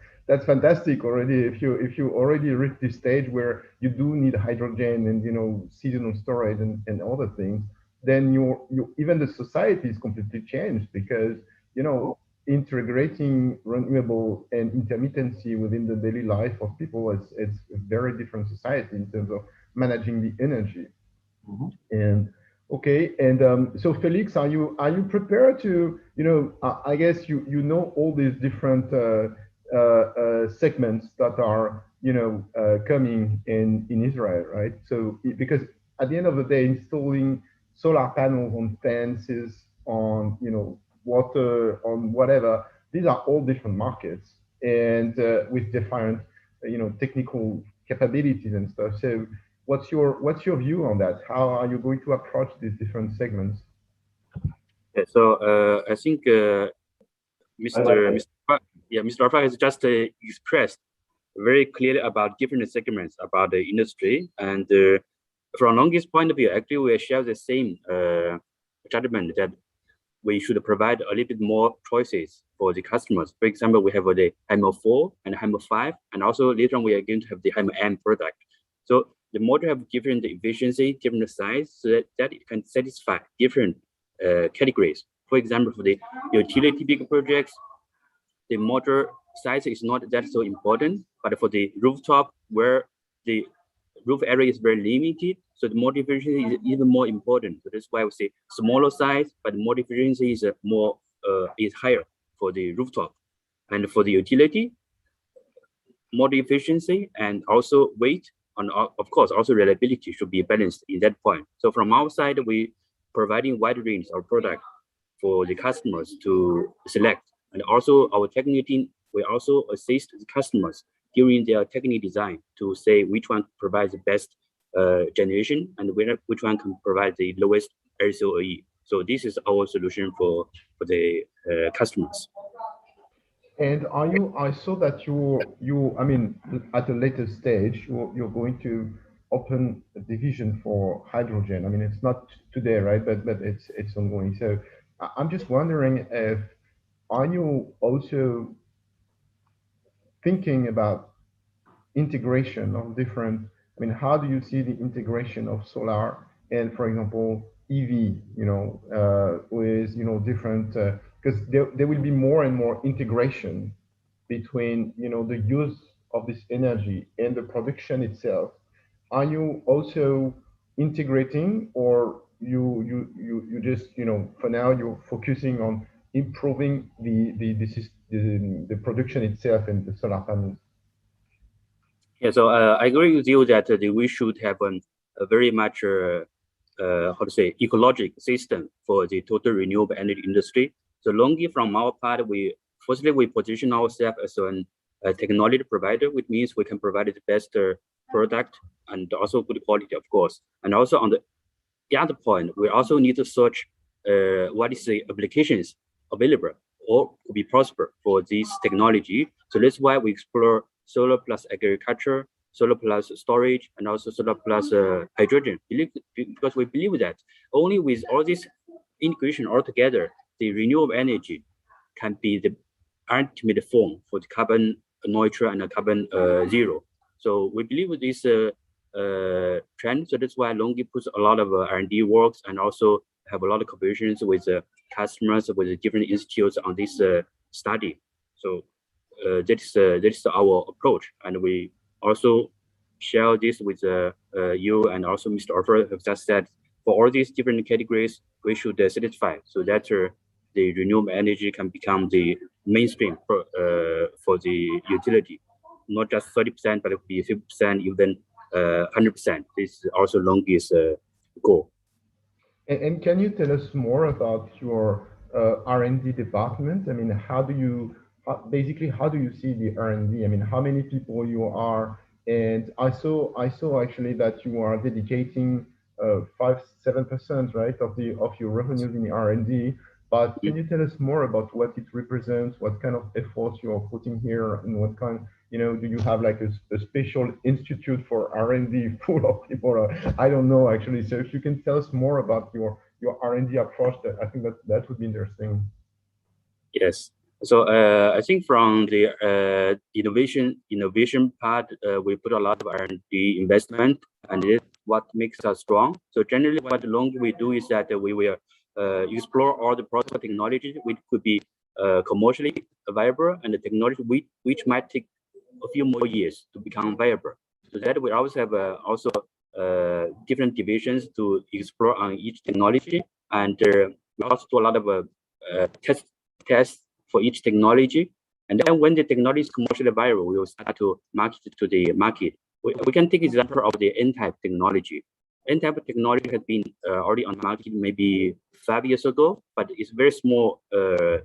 fantastic already. If you already reach this stage where you do need hydrogen and seasonal storage and other things, then you even the society is completely changed, because integrating renewable and intermittency within the daily life of people, it's a very different society in terms of managing the energy. And okay, and so Felix, are you prepared to, I guess you know all these different segments that are coming in Israel, right? So because at the end of the day, installing solar panels on fences, on water, on whatever, these are all different markets, and with different technical capabilities and stuff. So what's your view on that? How are you going to approach these different segments? Yeah, so I think Mr. Nofar has just expressed very clearly about different segments about the industry, and from Longi's point of view, actually we share the same judgment that we should provide a little bit more choices for the customers. For example, we have the HAMR 4 and HAMR 5, and also later on we are going to have the HAMR M product. So the model have different efficiency, different size, so that it can satisfy different categories. For example, for the utility big projects, the module size is not that so important, but for the rooftop where the roof area is very limited, so the module efficiency is even more important. So that's why we say smaller size, but module efficiency is is higher for the rooftop. And for the utility, module efficiency and also weight, and of course also reliability should be balanced in that point. So from our side, we providing wide range of product for the customers to select. And also our technical team, we also assist the customers during their technical design to say which one provides the best generation and which one can provide the lowest LCOE. So this is our solution for the customers. And I saw that I mean, at a later stage, you're going to open a division for hydrogen. I mean, it's not today, right? But it's ongoing. So I'm just wondering if, are you also thinking about integration of different, I mean, how do you see the integration of solar and, for example, EV, with, different, because there will be more and more integration between, the use of this energy and the production itself. Are you also integrating, or you just, for now you're focusing on improving the production itself and the solar panels? Yeah, so I agree with you that we should have a very much how to say ecological system for the total renewable energy industry. So Longi, from our part, we position ourselves as a technology provider, which means we can provide the best product and also good quality, of course. And also on the other point, we also need to search what is the applications available or could be possible for this technology. So that's why we explore solar plus agriculture, solar plus storage, and also solar plus hydrogen. Because we believe that only with all this integration all together, the renewable energy can be the ultimate form for the carbon neutral and carbon zero. So we believe with this trend. So that's why Longi puts a lot of R&D works and also have a lot of cooperations with customers, with the different institutes on this study. So that is our approach, and we also share this with you, and also Mr. Nofar have just said for all these different categories we should satisfy so that the renewable energy can become the mainstream for the utility, not just 30%, but it will be 50%, even 100%. This is also Longi's goal. And can you tell us more about your R&D department? I mean, basically, how do you see the R&D? I mean, how many people you are? And I saw actually that you are dedicating 5-7%, right, of your revenues in the R&D. But can you tell us more about what it represents, what kind of efforts you are putting here, and what kind, do you have like a special institute for R&D full of people? I don't know actually. So if you can tell us more about your R&D approach, I think that would be interesting. Yes. So I think from the innovation part, we put a lot of R&D investment, and it's what makes us strong. So generally, what Longi we do is that we will explore all the product technology which could be commercially viable, and the technology which might take a few more years to become viable. So that we always have also different divisions to explore on each technology, and we also do a lot of tests for each technology. And then when the technology is commercially viable, we will start to market it to the market. We can take example of the N-type technology. N-type technology has been already on the market maybe 5 years ago, but it's very small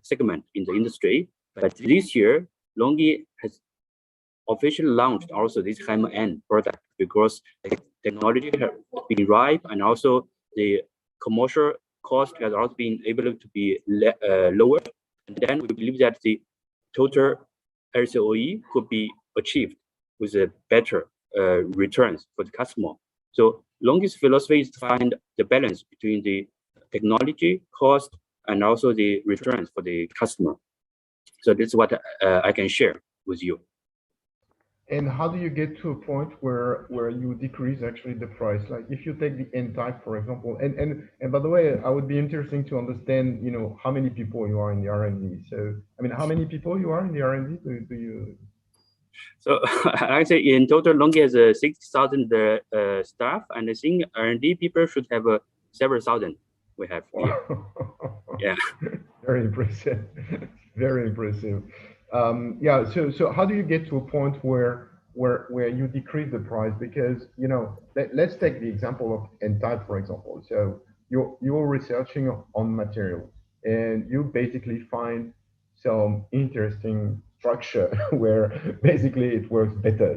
segment in the industry. But this year, Longi has officially launched also this high-end product because the technology has been ripe, and also the commercial cost has also been able to be lower. And then we believe that the total LCOE could be achieved with a better returns for the customer. So Longi's philosophy is to find the balance between the technology cost and also the returns for the customer. So this is what I can share with you. And how do you get to a point where you decrease actually the price? Like if you take the N-type, for example, and by the way, I would be interesting to understand, how many people you are in the R&D. So, I mean, how many people you are in the R&D? Do you? So I say in total, Longi has 60,000 staff, and I think R&D people should have several thousand. We have here. Yeah. Very impressive. Very impressive. Yeah. So how do you get to a point where you decrease the price? Because let's take the example of N-type, for example. So you're researching on materials, and you basically find some interesting structure where basically it works better.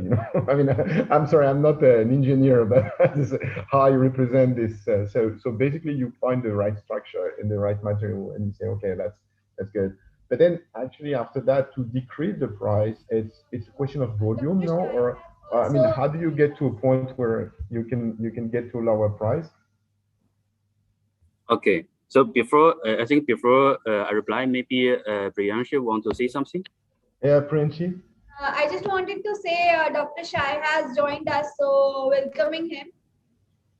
I mean, I'm sorry, I'm not an engineer, but this is how I represent this. So basically, you find the right structure in the right material, and you say, okay, that's good. But then actually after that, to decrease the price, it's a question of volume, or I mean, how do you get to a point where you can get to a lower price? Okay. So before I reply, maybe Priyanshu want to say something. Yeah, Priyanshu. I just wanted to say Dr. Shai has joined us, so welcoming him.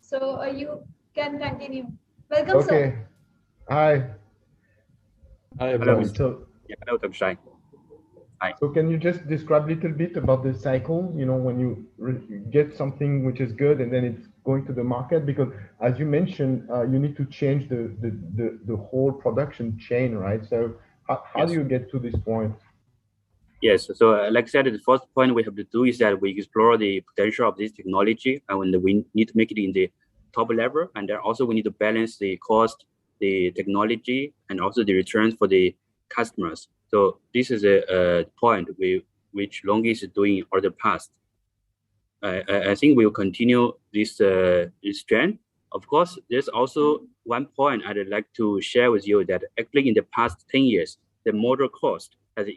So you can continue. Welcome, okay. sir. Hi. Hi, everyone. Hello, Dr. Shai. Hi. So can you just describe a little bit about the cycle, when you get something which is good and then it's going to the market? Because as you mentioned, you need to change the whole production chain, right? So how do you get to this point? Yes. So like I said, the first point we have to do is that we explore the potential of this technology, and we need to make it in the top level. And then also we need to balance the cost, the technology, and also the returns for the customers. So this is a point which Longi is doing over the past. I think we will continue this trend. Of course, there's also one point I'd like to share with you, that actually in the past 10 years, the model cost has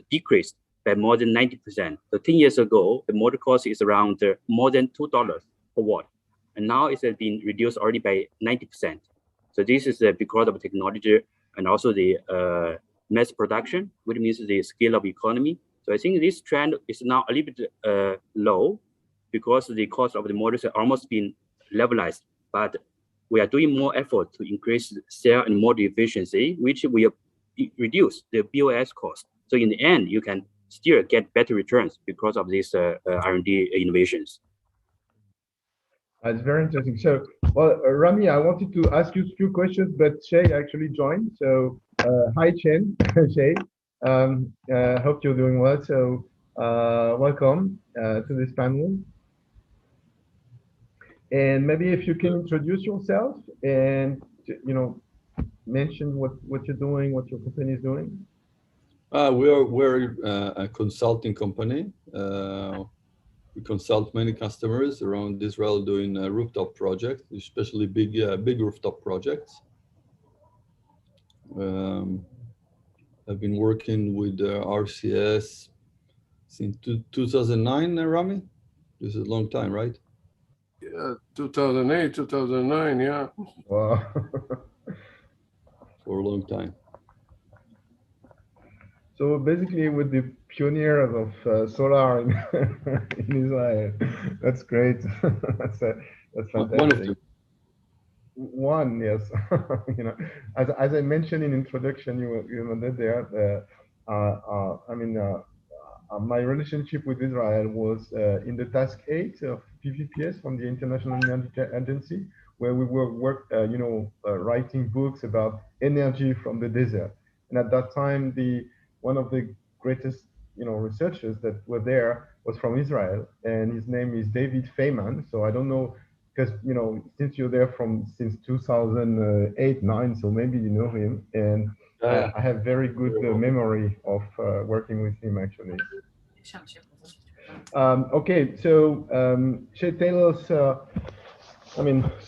decreased by more than 90%. So 10 years ago, the model cost is around more than $2 per watt, and now it has been reduced already by 90%. So this is because of technology and also the mass production, which means the scale of economy. So I think this trend is now a little bit low, because the cost of the models have almost been levelized. But we are doing more effort to increase cell and module efficiency, which will reduce the BOS cost. So in the end, you can still get better returns because of these R&D innovations. That's very interesting. So, well, Rami, I wanted to ask you a few questions, but Shay actually joined. So, hi, Shay. Hope you're doing well. So, welcome to this panel. And maybe if you can introduce yourself and mention what you're doing, what your company is doing. We're a consulting company. We consult many customers around Israel doing rooftop projects, especially big rooftop projects. I've been working with RCS since 2009, Rami? This is a long time, right? Yeah, 2008, 2009, yeah. Wow. For a long time. So basically, with the pioneers of solar in Israel, that's great. that's fantastic. One of them. One, yes. As I mentioned in introduction, you noted there. My relationship with Israel was in the task 8 of PVPS from the International Energy Agency, where we were writing books about energy from the desert. And at that time, one of the greatest researchers that were there was from Israel, and his name is David Feynman. So I don't know, because since you're there since 2008-9, so maybe you know him, and I have very good memory of working with him actually. Okay, so Shay, tell us.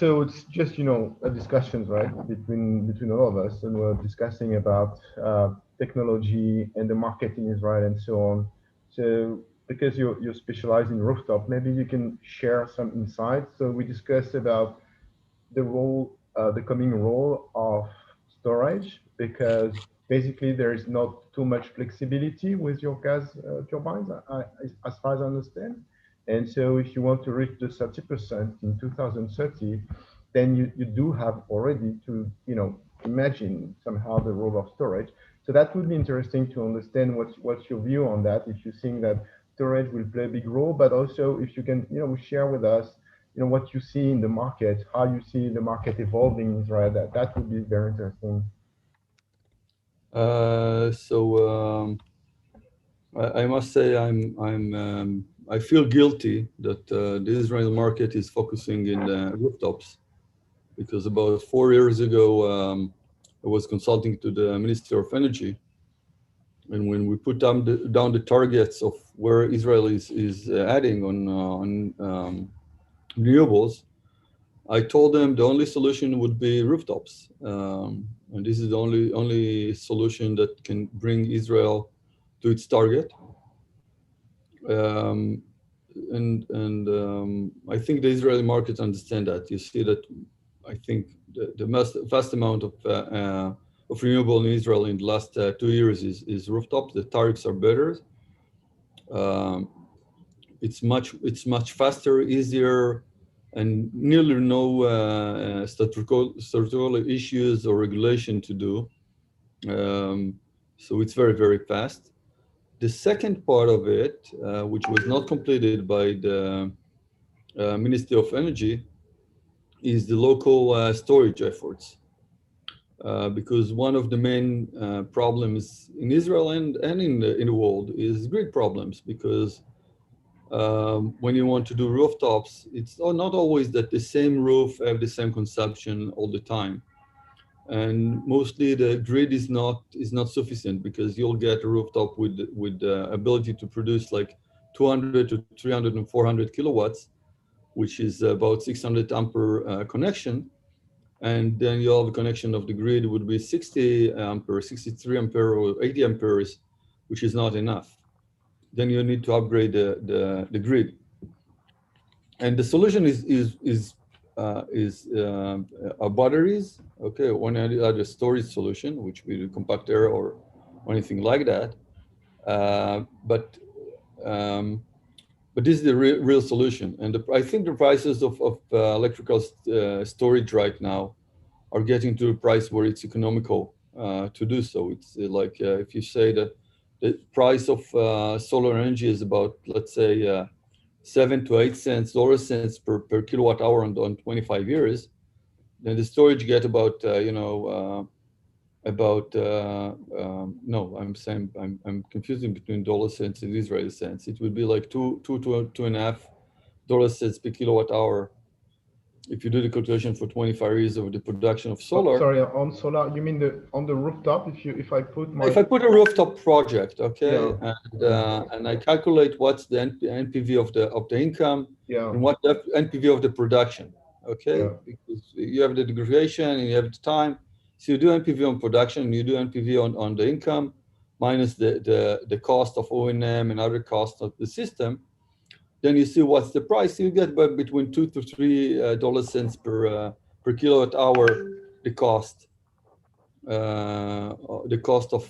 So it's just a discussion, right, between all of us, and we're discussing about technology and the market in Israel and so on. So because you're specialized in rooftop, maybe you can share some insights. So we discussed about the coming role of storage, because basically there is not too much flexibility with your gas turbines, as far as I understand. And so if you want to reach the 30% in 2030, then you do have already to, imagine somehow the role of storage. So that would be interesting to understand what's your view on that, if you think that storage will play a big role, but also if you can, share with us, what you see in the market, how you see the market evolving in Israel. That would be very interesting. I must say I feel guilty that the Israeli market is focusing in rooftops, because about 4 years ago I was consulting to the Minister of Energy, and when we put down the targets of where Israel is adding on renewables, I told them the only solution would be rooftops, and this is the only solution that can bring Israel to its target. I think the Israeli market understand that. You see that I think the vast amount of renewable in Israel in the last 2 years is rooftops. The tariffs are better. It's much faster, easier, and nearly no statutory issues or regulation to do. So it's very, very fast. The second part of it, which was not completed by the Ministry of Energy, is the local storage efforts. Because one of the main problems in Israel and in the world is grid problems, because when you want to do rooftops, it's not always that the same roof have the same consumption all the time. And mostly the grid is not sufficient, because you'll get a rooftop with the ability to produce like 200 to 300 and 400 kilowatts, which is about 600 ampere connection. And then you'll have a connection of the grid would be 60 ampere, 63 ampere or 80 amperes, which is not enough. Then you need to upgrade the grid. And the solution is batteries, okay, one other storage solution, which will be compact air or anything like that. But this is the real solution. And I think the prices of electrical storage right now are getting to a price where it's economical to do so. It's like if you say that the price of solar energy is about, let's say, 7 to 8 cents, per kilowatt hour on 25 years, then the storage get about, no, I'm confusing between dollar cents and Israeli cents. It would be like $2.5 per kilowatt hour if you do the calculation for 25 years of the production of solar. Sorry, on solar, you mean on the rooftop? If I put my If I put a rooftop project, okay, yeah. and I calculate what's the NPV of the income Yeah. and what the NPV of the production, okay, Yeah. because you have the depreciation and you have the time, so you do NPV on production, you do NPV on the income minus the cost of O&M and other costs of the system. Then you see what's the price. You get between $2 to $3 per kilowatt hour the cost. The cost of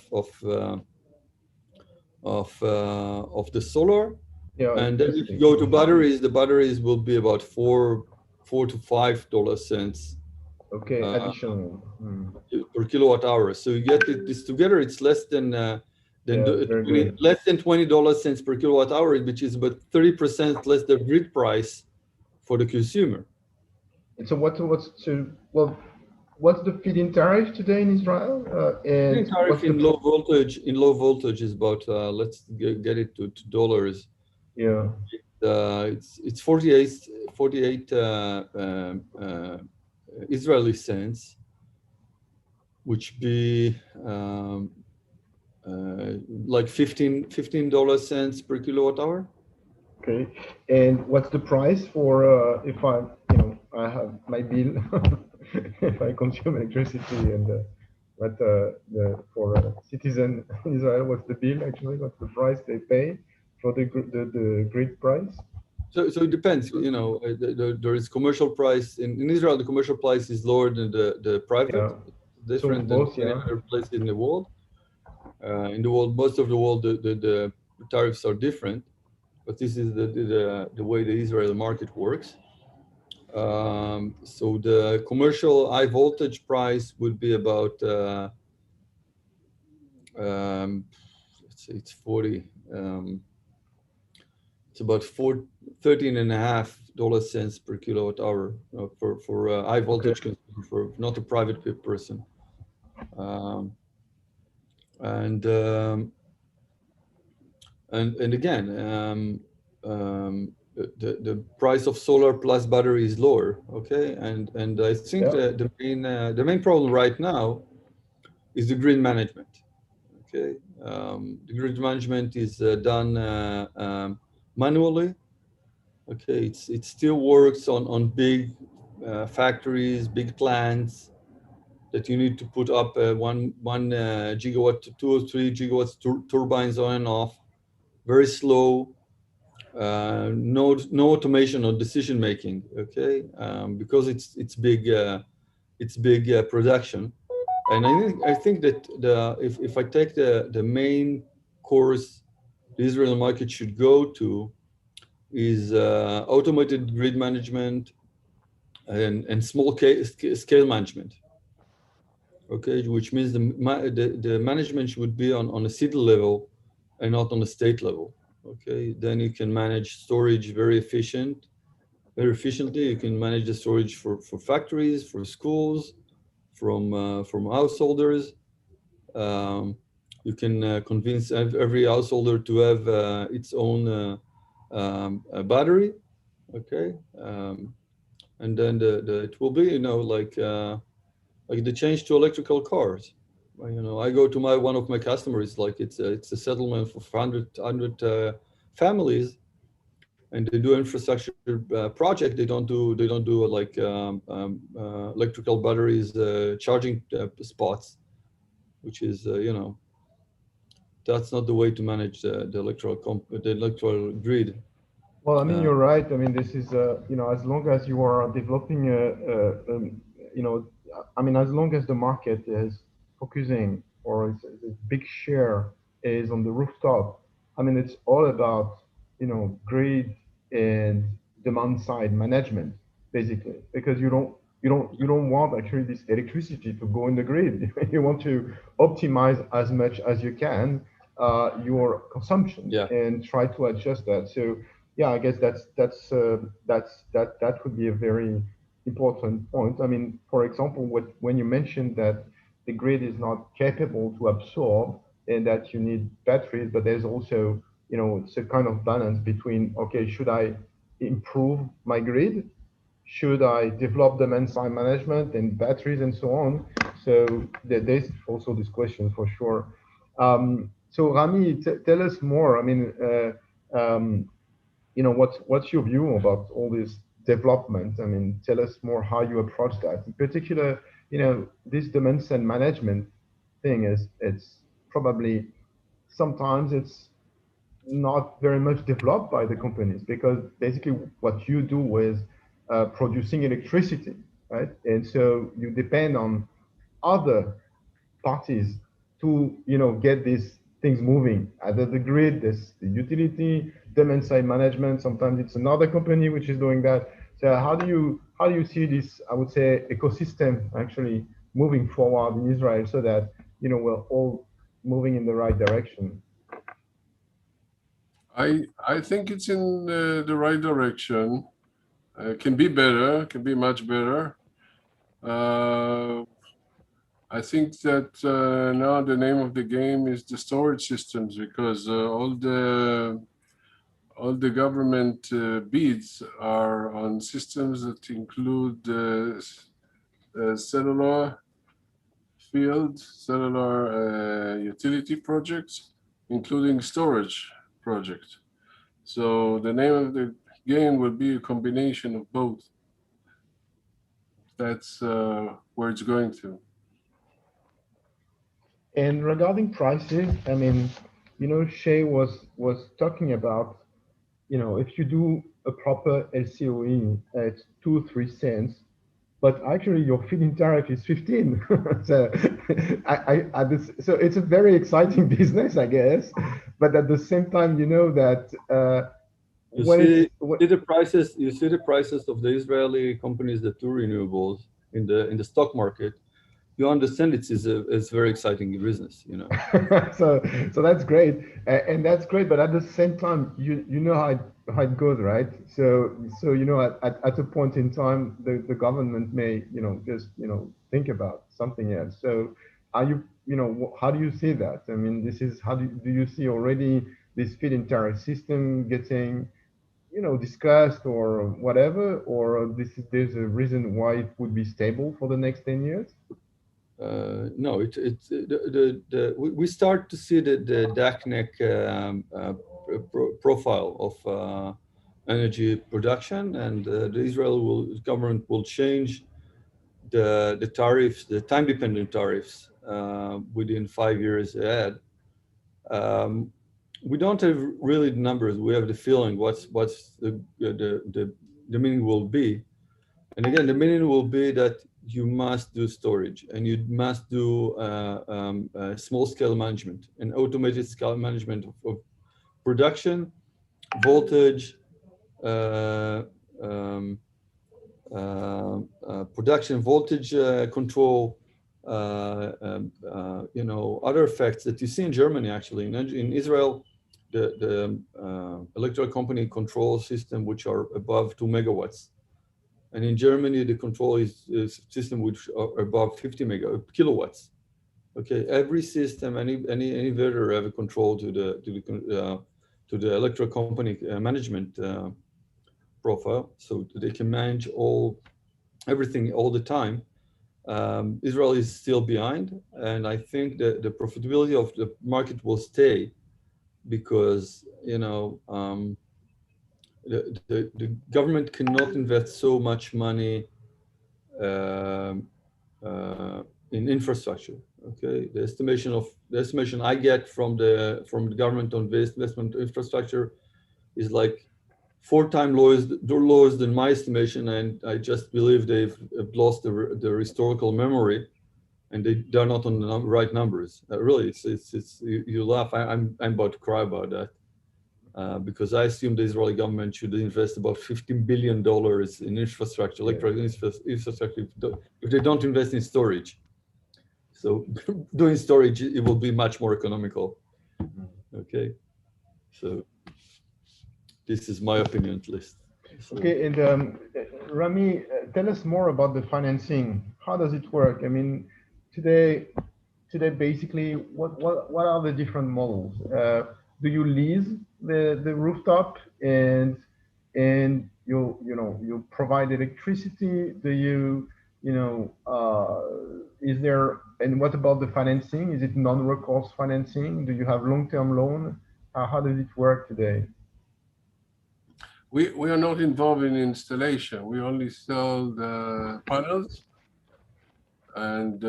the solar, Yeah, and then if you go to batteries, the batteries will be about $4 to $5 okay, additional per kilowatt hour. So you get this together, it's less than less than $20 per kilowatt hour, which is about 30% less the grid price for the consumer. And so what's the feed-in tariff today in Israel? And tariff in low voltage is about let's get it to dollars. Yeah. It's 48 Israeli cents, which be like $15 per kilowatt hour. Okay, and what's the price for if I have my bill if I consume electricity and for a citizen in Israel, what's the bill actually? What's the price they pay for the grid price? So it depends. There is commercial price in Israel. The commercial price is lower than the private. Yeah. Different than any other place in the world. Most of the world, the tariffs are different. But this is the way the Israeli market works. So the commercial high voltage price would be about let's say it's 40. It's about $13.50 per kilowatt hour for high voltage consumer, for not a private person. And again, the price of solar plus battery is lower, okay? And I think the main problem right now is the grid management, okay? The grid management is done manually, okay? It still works on big factories, big plants that you need to put up one gigawatt to 2 or 3 gigawatts turbines on and off. Very slow, no automation or decision making. Okay, because it's big production, and I think that if I take the main course the Israeli market should go to is automated grid management and small scale management. Okay, which means the management should be on a city level and not on a state level. Okay, then you can manage storage very efficiently. You can manage the storage for factories, for schools, from householders. You can convince every householder to have its own battery. Okay, and then it will be like the change to electrical cars. I go to one of my customers, like it's a settlement for 100 families, and they do infrastructure project. They don't do like electrical batteries charging spots, which is that's not the way to manage the electoral grid. Well, I mean, you're right. I mean, this is as long as you are developing as long as the market is focusing or its big share is on the rooftop, I mean, it's all about, grid and demand side management, basically, because you don't want actually this electricity to go in the grid. You want to optimize as much as you can your consumption and try to adjust that. So yeah, I guess that would be a very important point. I mean, for example, when you mentioned that the grid is not capable to absorb and that you need batteries, but there's also, it's a kind of balance between, okay, should I improve my grid? should I develop demand side management and batteries and so on? So there's also this question for sure. So Rami, tell us more. I mean, what's your view about all this development? I mean, tell us more how you approach that. In particular, this demand side management thing it's probably sometimes it's not very much developed by the companies because basically what you do is producing electricity, right? And so you depend on other parties to get these things moving. Either the grid, this the utility, demand side management. Sometimes it's another company which is doing that. So how do you see this? I would say ecosystem actually moving forward in Israel so that we're all moving in the right direction. I think it's in the right direction. Can be better, can be much better. I think that now the name of the game is the storage systems because all the government bids are on systems that include cellular field, cellular utility projects, including storage project. So the name of the game will be a combination of both. That's where it's going to. And regarding prices, I mean, Shay was talking about, if you do a proper LCOE at 2-3 cents, but actually your feed-in tariff is 15. So so it's a very exciting business, I guess. But at the same time, that You when see, it's when, you see the prices of the Israeli companies that do renewables in the stock market. You understand it's a very exciting business, so that's great, and that's great. But at the same time, you know how it goes, right? So at a point in time, the government may just think about something else. So are you how do you see that? I mean, this is how do you see already this feed-in tariff system getting discussed or whatever, or there's a reason why it would be stable for the next 10 years? No, we start to see the DACNEC profile of energy production, and the Israeli government will change the tariffs, the time-dependent tariffs, within 5 years ahead. We don't have really the numbers. We have the feeling what's the meaning will be, and again, the meaning will be that you must do storage and you must do small-scale management and automated scale management of production, voltage, production voltage control, other effects that you see in Germany actually. In Israel, the electrical company control system which are above 2 megawatts. And in Germany, the control is a system which are above 50 kilowatts. Okay, every system, any inverter have a control to the electrical company management profile, so they can manage everything all the time. Israel is still behind, and I think that the profitability of the market will stay because the government cannot invest so much money in infrastructure. Okay, the estimation I get from the government on this investment infrastructure is like 4 times lower than my estimation, and I just believe they've lost their historical memory, and they're not on the right numbers. Really, it's you laugh. I'm about to cry about that. Because I assume the Israeli government should invest about $15 billion in infrastructure, electrical infrastructure, if they don't invest in storage. So doing storage, it will be much more economical. Okay, so this is my opinion at least. So, okay, and Rami, tell us more about the financing. How does it work? I mean, today basically, what are the different models? Do you lease the rooftop and you provide electricity? Do you, is there, and what about the financing? Is it non-recourse financing? Do you have long-term loan? How does it work today? We are not involved in installation. We only sell the panels, and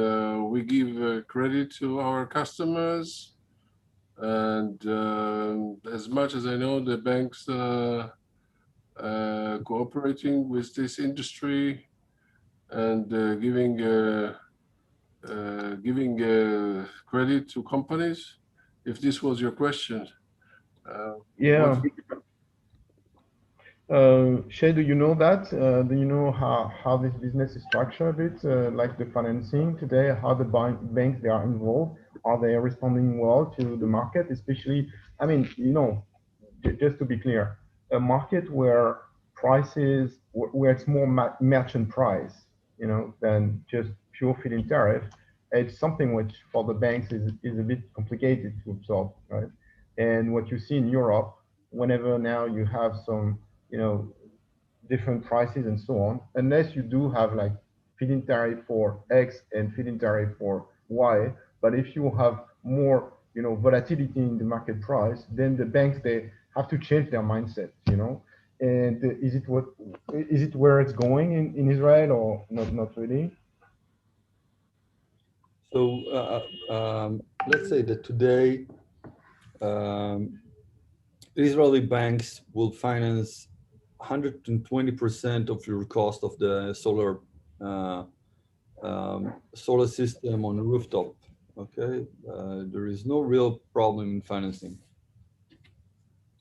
we give credit to our customers. And as much as I know, the banks cooperating with this industry and giving credit to companies. If this was your question. Yeah. Shay, do you know that? Do you know how this business is structured a bit, like the financing today, how the banks they are involved? Are they responding well to the market? Especially, I mean, just to be clear, a market where prices, where it's more merchant price, than just pure feed-in tariff, it's something which for the banks is a bit complicated to absorb, right? And what you see in Europe, whenever now you have some different prices and so on, unless you do have like feed-in tariff for X and feed-in tariff for Y. But if you have more, volatility in the market price, then the banks, they have to change their mindset, And is it where it's going in Israel or not really? So let's say that today, Israeli banks will finance 120% of your cost of the solar system on the rooftop. Okay, there is no real problem in financing.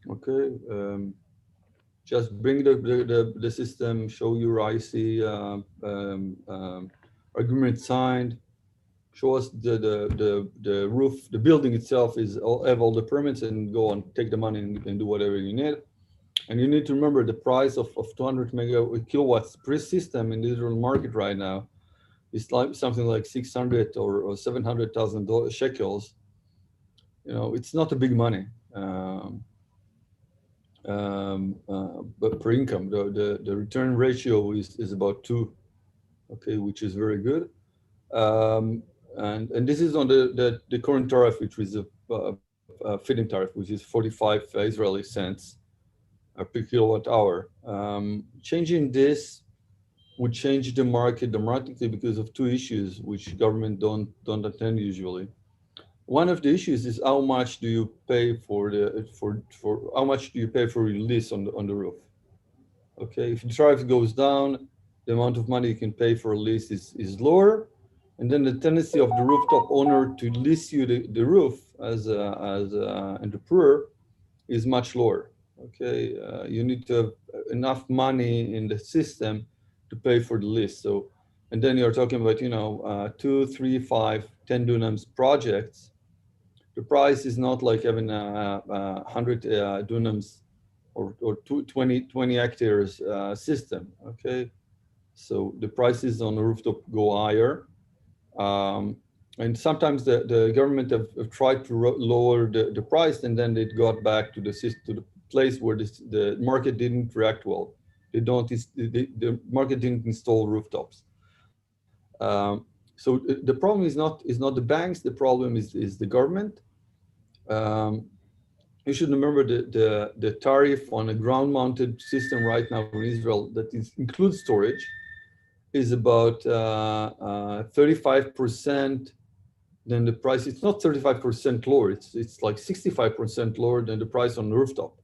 Okay, just bring the system, show your IC agreement signed, show us the roof, the building itself have all the permits, and go on, take the money and do whatever you need. And you need to remember the price of 200 kilowatts per system in the Israel market right now is like something like 600 or 700,000 shekels. It's not a big money, but per income, the return ratio is about 2, okay, which is very good. And this is on the current tariff, which is a feed-in tariff, which is 45 Israeli cents per kilowatt hour. Changing this would change the market dramatically because of 2 issues which government don't attend usually. One of the issues is how much do you pay for how much do you pay for release on the roof? Okay, if the tariff goes down, the amount of money you can pay for a lease is lower, and then the tendency of the rooftop owner to lease you the roof as an entrepreneur is much lower. Okay, you need to have enough money in the system to pay for the lease. So, and then you're talking about 2, 3, 5, 10 dunams projects. The price is not like having 100 dunams or 20 hectares system. Okay, so the prices on the rooftop go higher. And sometimes the government have tried to lower the price, and then they got back to the place where the market didn't react well. The market didn't install rooftops. So the problem is not the banks. The problem is the government. You should remember the tariff on a ground-mounted system right now in Israel that includes storage is about 35%. Then the price, it's not 35% lower, it's like 65% lower than the price on the rooftop.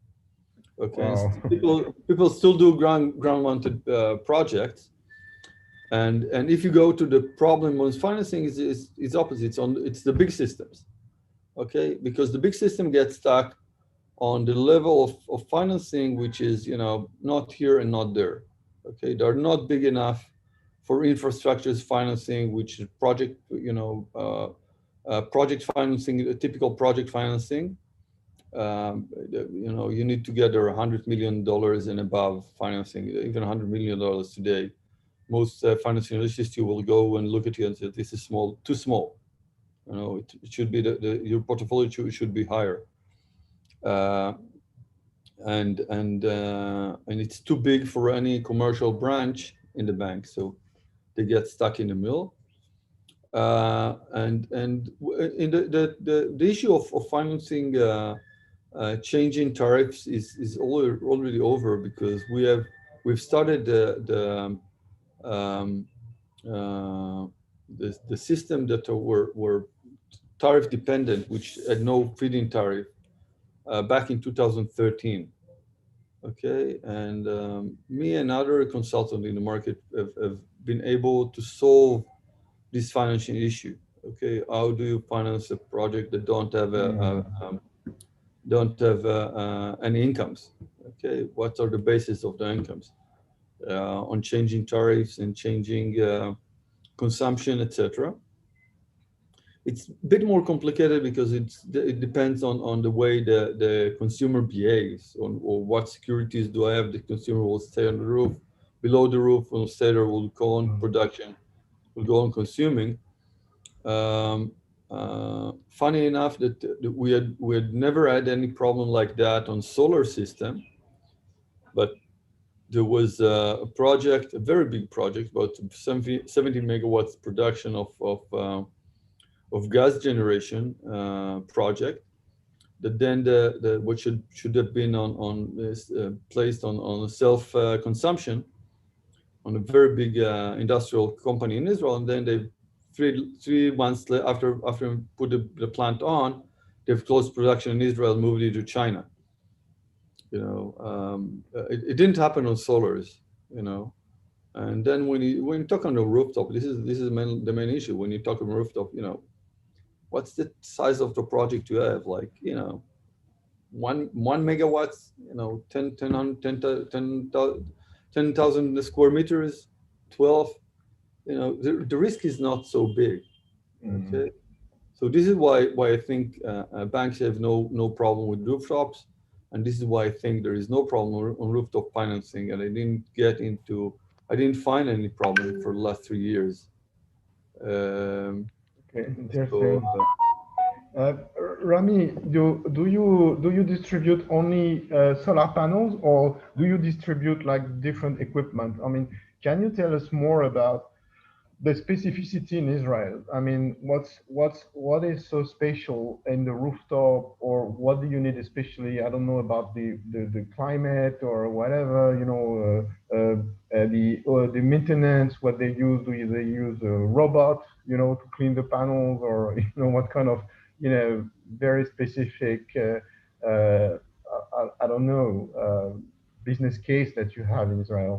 Okay, wow. People still do ground-mounted projects, and if you go to the problem with financing, it's opposite. It's the big systems, okay, because the big system gets stuck on the level of financing, which is not here and not there. Okay, they're not big enough for infrastructures financing, which is project project financing, typical project financing. You need to gather $100 million and above financing, even $100 million today. Most financing institutes will go and look at you and say, this is small, too small. It should be your portfolio should be higher. and it's too big for any commercial branch in the bank, so they get stuck in the middle. And in the issue of financing changing tariffs is already over, because we've started the system that were tariff dependent, which had no feed-in tariff, back in 2013. Okay, and me and other consultants in the market have been able to solve this financing issue. Okay, how do you finance a project that don't have any incomes? Okay, what are the basis of the incomes on changing tariffs and changing consumption, etc. It's a bit more complicated because it depends on the way the consumer behaves, or what securities do I have. The consumer will stay on the roof, below the roof, will stay there, will go on production, will go on consuming. Funny enough that we had never had any problem like that on solar system, but there was a project, a very big project, about 70 megawatts production of gas generation project, that then what should have been on this placed on self consumption on a very big industrial company in Israel, and then they 3 months after put the plant on, they've closed production in Israel, moved it to China. You know, it didn't happen on solars, you know. And then when you talk on the rooftop, this is the main issue. When you talk on rooftop, you know, what's the size of the project you have? Like, you know, one megawatts, you know, 10,000 square meters, 12. You know, the risk is not so big. Okay, so this is why I think banks have no problem with rooftops, and this is why I think there is no problem on rooftop financing. And I didn't find any problem for the last 3 years. Okay, interesting. Rami, do you distribute only solar panels, or do you distribute like different equipment? I mean, can you tell us more about the specificity in Israel? I mean, what is so special in the rooftop, or what do you need especially? I don't know about the climate or whatever, you know, the maintenance, what they use. Do they use a robot, you know, to clean the panels, or you know, what kind of, you know, very specific I don't know, business case that you have in Israel?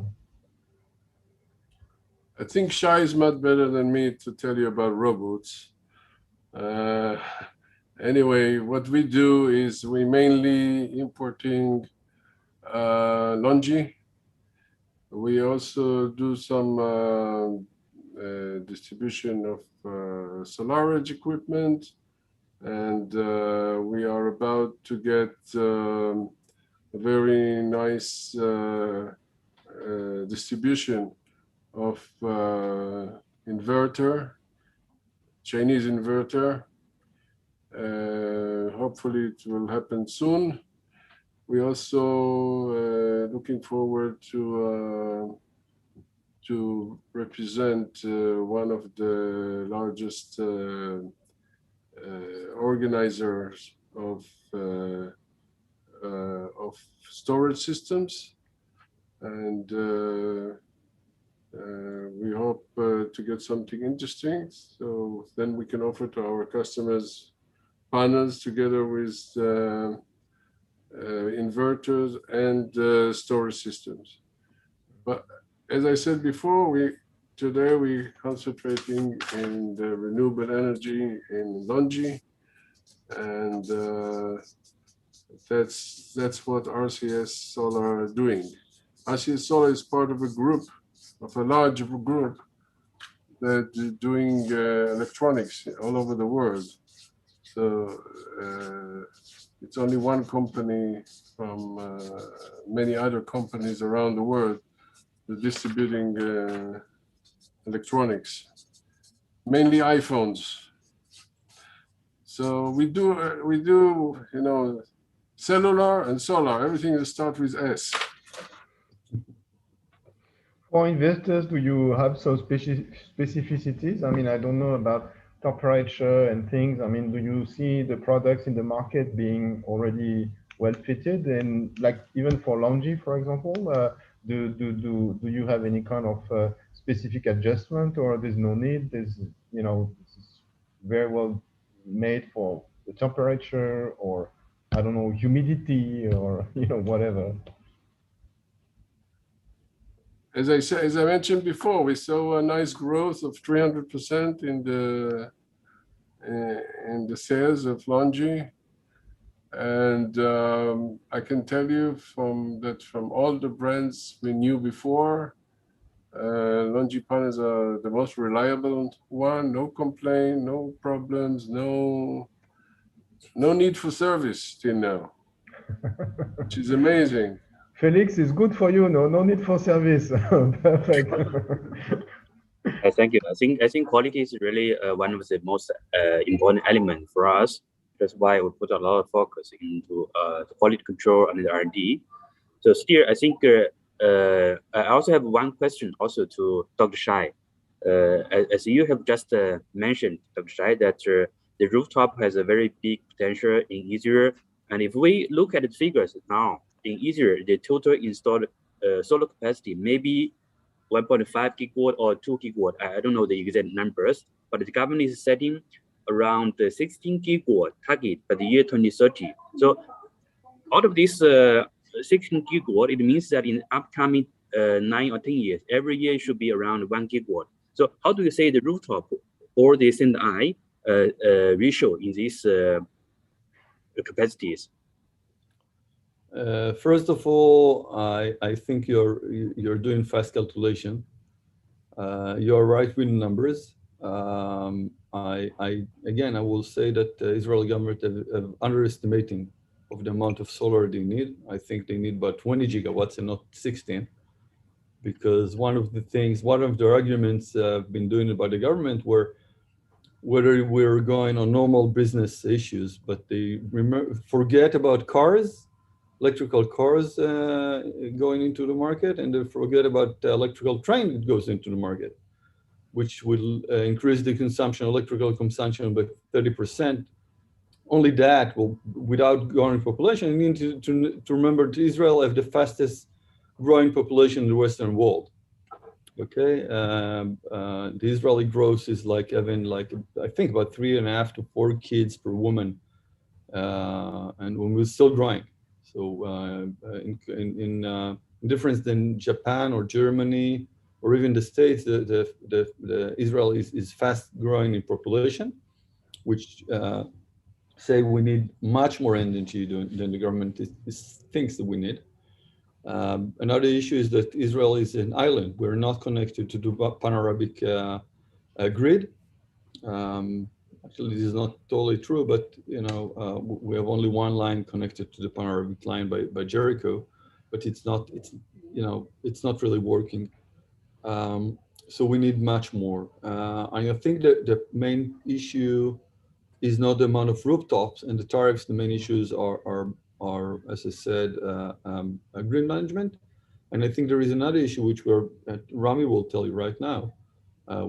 I think Shai is much better than me to tell you about robots. Anyway, what we do is we mainly importing Longi. We also do some distribution of SolarEdge equipment, and we are about to get a very nice distribution of inverter, Chinese inverter. Hopefully it will happen soon. We also looking forward to represent one of the largest organizers of storage systems, and we hope to get something interesting, so then we can offer to our customers panels together with inverters and storage systems. But as I said before, today we're concentrating in the renewable energy in Longi, and that's what RCS Solar are doing. RCS Solar is part of a large group that is doing electronics all over the world. So it's only one company from many other companies around the world that distributing electronics, mainly iPhones. So we do, you know, cellular and solar, everything that starts with S. For investors, do you have some specificities? I mean, I don't know about temperature and things. I mean, do you see the products in the market being already well fitted? And like even for Longi, for example, do you have any kind of specific adjustment, or there's no need? There's, you know, it's very well made for the temperature, or I don't know, humidity, or you know, whatever. As I mentioned before, we saw a nice growth of 300% in the sales of Longi, and I can tell you from all the brands we knew before, Longi panels are the most reliable one. No complaint, no problems, no need for service till now, which is amazing. Felix, is good for you. No need for service. Perfect. Thank you. I think quality is really one of the most important elements for us. That's why we put a lot of focus into the quality control and the R&D. So still, I think I also have one question also to Dr. Shai. As you have just mentioned, Dr. Shai, that the rooftop has a very big potential in Israel. And if we look at the figures now, in Israel, the total installed solar capacity may be 1.5 gigawatt or 2 gigawatt. I don't know the exact numbers, but the government is setting around the 16 gigawatt target by the year 2030. So out of this 16 gigawatt, it means that in upcoming 9 or 10 years, every year should be around 1 gigawatt. So how do you say the rooftop or the S&I ratio in these capacities? First of all, I think you're doing fast calculation. You're right with numbers. Again, I will say that the Israeli government have underestimating of the amount of solar they need. I think they need about 20 gigawatts and not 16, because one of the arguments been doing by the government were whether we're going on normal business issues, but they forget about cars, electrical cars going into the market, and they forget about the electrical train that goes into the market, which will increase the electrical consumption by 30%. Only that will, without growing population, you need to remember that Israel have the fastest growing population in the Western world. Okay, the Israeli growth is like having I think about 3.5 to 4 kids per woman, and when we're still growing. So in difference than Japan or Germany or even the States, the Israel is fast growing in population, which say we need much more energy than the government thinks that we need. Another issue is that Israel is an island. We're not connected to the pan-Arabic grid. Actually, this is not totally true, but we have only one line connected to the pan-Arabic line by Jericho, but it's not really working. So we need much more. And I think that the main issue is not the amount of rooftops and the tariffs. The main issues are as I said, grid management. And I think there is another issue which Rami will tell you right now.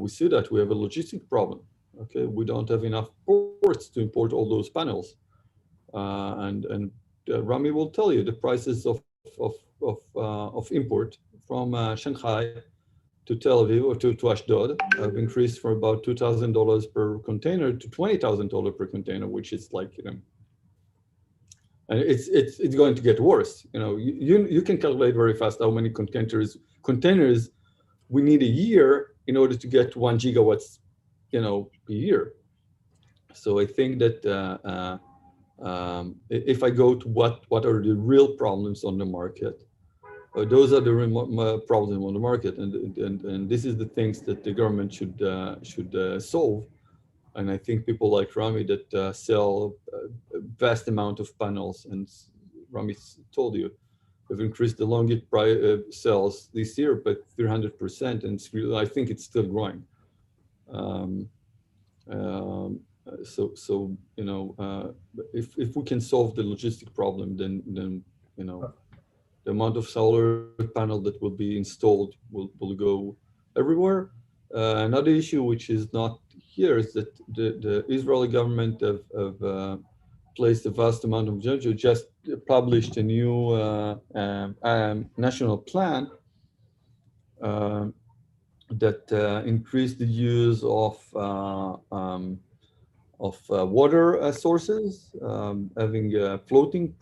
We see that we have a logistic problem. Okay, we don't have enough ports to import all those panels, and Rami will tell you the prices of import from Shanghai to Tel Aviv or to Ashdod have increased from about $2,000 per container to $20,000 per container, which is like, and it's going to get worse. You can calculate very fast how many containers we need a year in order to get 1 gigawatts, a year. So I think that if I go to what are the real problems on the market, those are the problems on the market, and this is the things that the government should solve. And I think people like Rami that sell a vast amount of panels, and Rami told you, have increased the Longi sales this year by 300%, and I think it's still growing. So you know, if we can solve the logistic problem, then you know, the amount of solar panel that will be installed will go everywhere. Another issue which is not here is that the Israeli government have placed a vast amount of energy, just published a new national plan that increased the use of water sources, having floating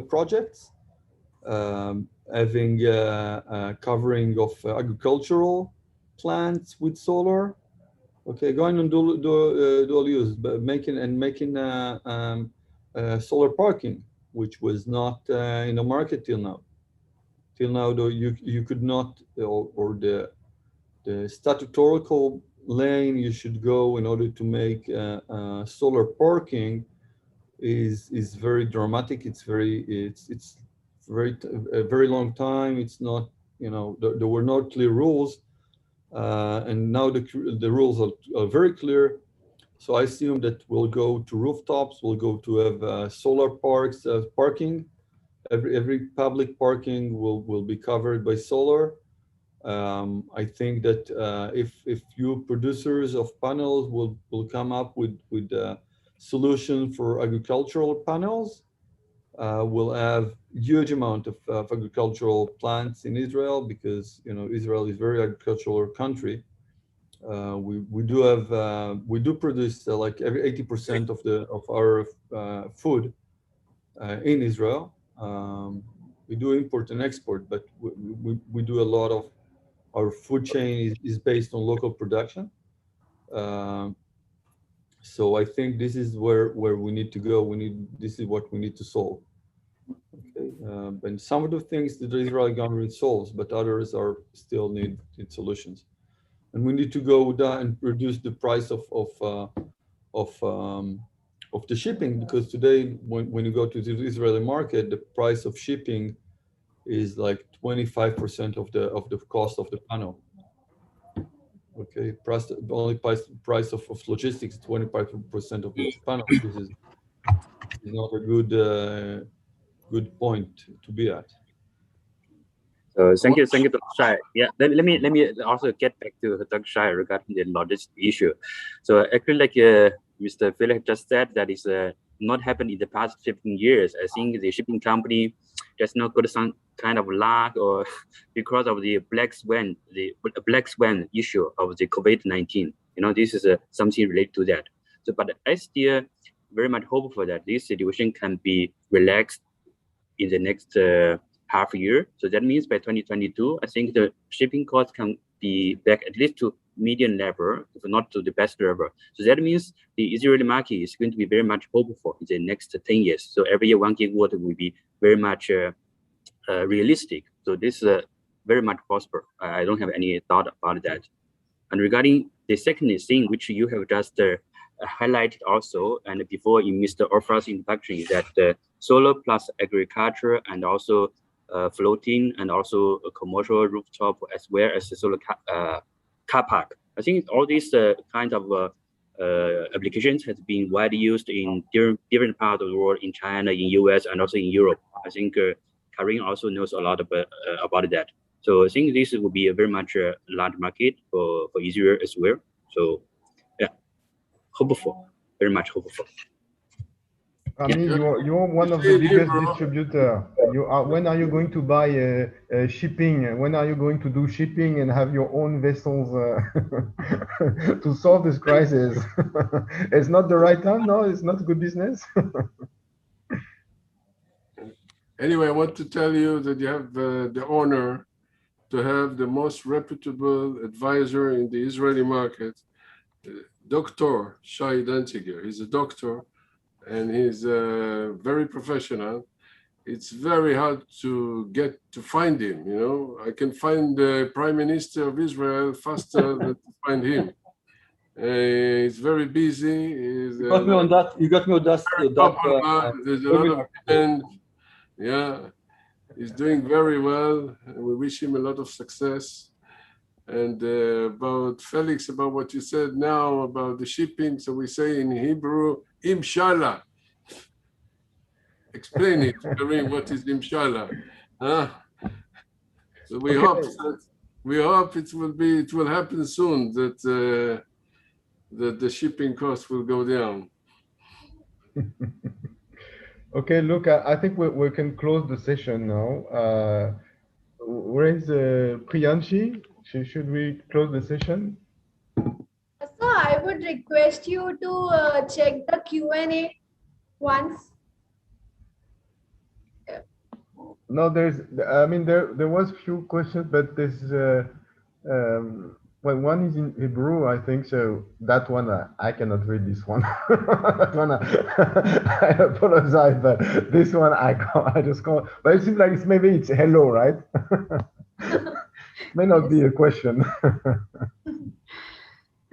projects, having covering of agricultural plants with solar. Okay, going on dual use, but making solar parking, which was not in the market till now. Till now, though, you could not, or the statutorical lane you should go in order to make solar parking is very dramatic. It's very a very long time. It's not, you know, there were no clear rules, and now the rules are very clear. So I assume that we'll go to rooftops. We'll go to have solar parks parking. Every public parking will be covered by solar. I think that if you producers of panels will come up with a solution for agricultural panels, we'll have huge amount of agricultural plants in Israel, because you know Israel is very agricultural country. We do produce like every 80% of our food in Israel. We do import and export, but we do a lot of our food chain is based on local production. So I think this is where we need to go. This is what we need to solve. Okay, and some of the things that the Israeli government solves, but others are still need solutions. And we need to go down and reduce the price of the shipping, because today when you go to the Israeli market, the price of shipping is like 25% of the cost of the panel. Okay, only price of logistics, 25% of the panel. This is not a good point to be at. Thank you, Dr. Shai. Yeah, let me also get back to Dr. Shai regarding the logistics issue. So actually, like Mr. Felix just said, that is not happened in the past 15 years. I think the shipping company just not got some kind of luck, or because of the black swan issue of the COVID-19. You know, this is something related to that. So, but I still very much hopeful that this situation can be relaxed in the next half year. So that means by 2022, I think the shipping cost can be back at least to median level, if not to the best level. So that means the Israeli market is going to be very much hopeful in the next 10 years. So every year 1 gigawatt will be very much realistic. So this is very much possible. I don't have any doubt about that. And regarding the second thing, which you have just highlighted also, and before in Mr. Orfar's introduction, is that solar plus agriculture and also floating and also a commercial rooftop, as well as the solar car park. I think all these kind of applications has been widely used in different parts of the world, in China, in US, and also in Europe. I think Karim also knows a lot about that. So I think this will be a very much large market for Israel as well. So yeah, hopeful, very much hopeful. I mean, you're one of the biggest distributors. When are you going to buy shipping? When are you going to do shipping and have your own vessels to solve this crisis? It's not the right time. No, it's not good business. Anyway, I want to tell you that you have the honor to have the most reputable advisor in the Israeli market, Dr. Shai Danziger. He's a doctor and he's very professional. It's very hard to find him, you know. I can find the Prime Minister of Israel faster than to find him. He's very busy. You got me on that. You got me on that. There's a lot of and yeah, he's doing very well. And we wish him a lot of success. And about Felix, about what you said now about the shipping. So we say in Hebrew, Inshallah. Explain it, Kareem, what is Inshallah? Huh? So we Okay. hope it will happen soon that that the shipping cost will go down. Okay, look, I think we can close the session now. Where is Priyanshi? Should we close the session? So I would request you to check the Q&A once. No, I mean, there was few questions, but well, one is in Hebrew, I think, so that one, I cannot read this one. That one, I apologize, but this one, I just can't. But it seems like maybe it's hello, right? May not be a question.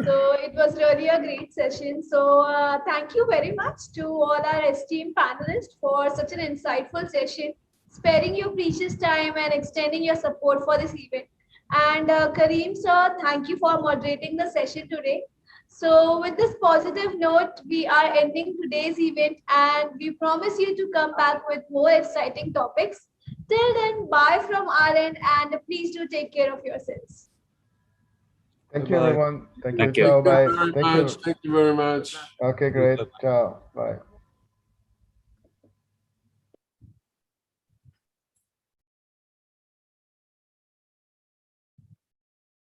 So it was really a great session. So thank you very much to all our esteemed panelists for such an insightful session, sparing your precious time and extending your support for this event. And Kareem sir, thank you for moderating the session today. So with this positive note, we are ending today's event and we promise you to come back with more exciting topics. Till then, bye from our end and please do take care of yourselves. Thank you, Bye-bye. everyone. Thank you. Thank you. Ciao, bye. Thank you very much. Okay, great. Ciao. Bye.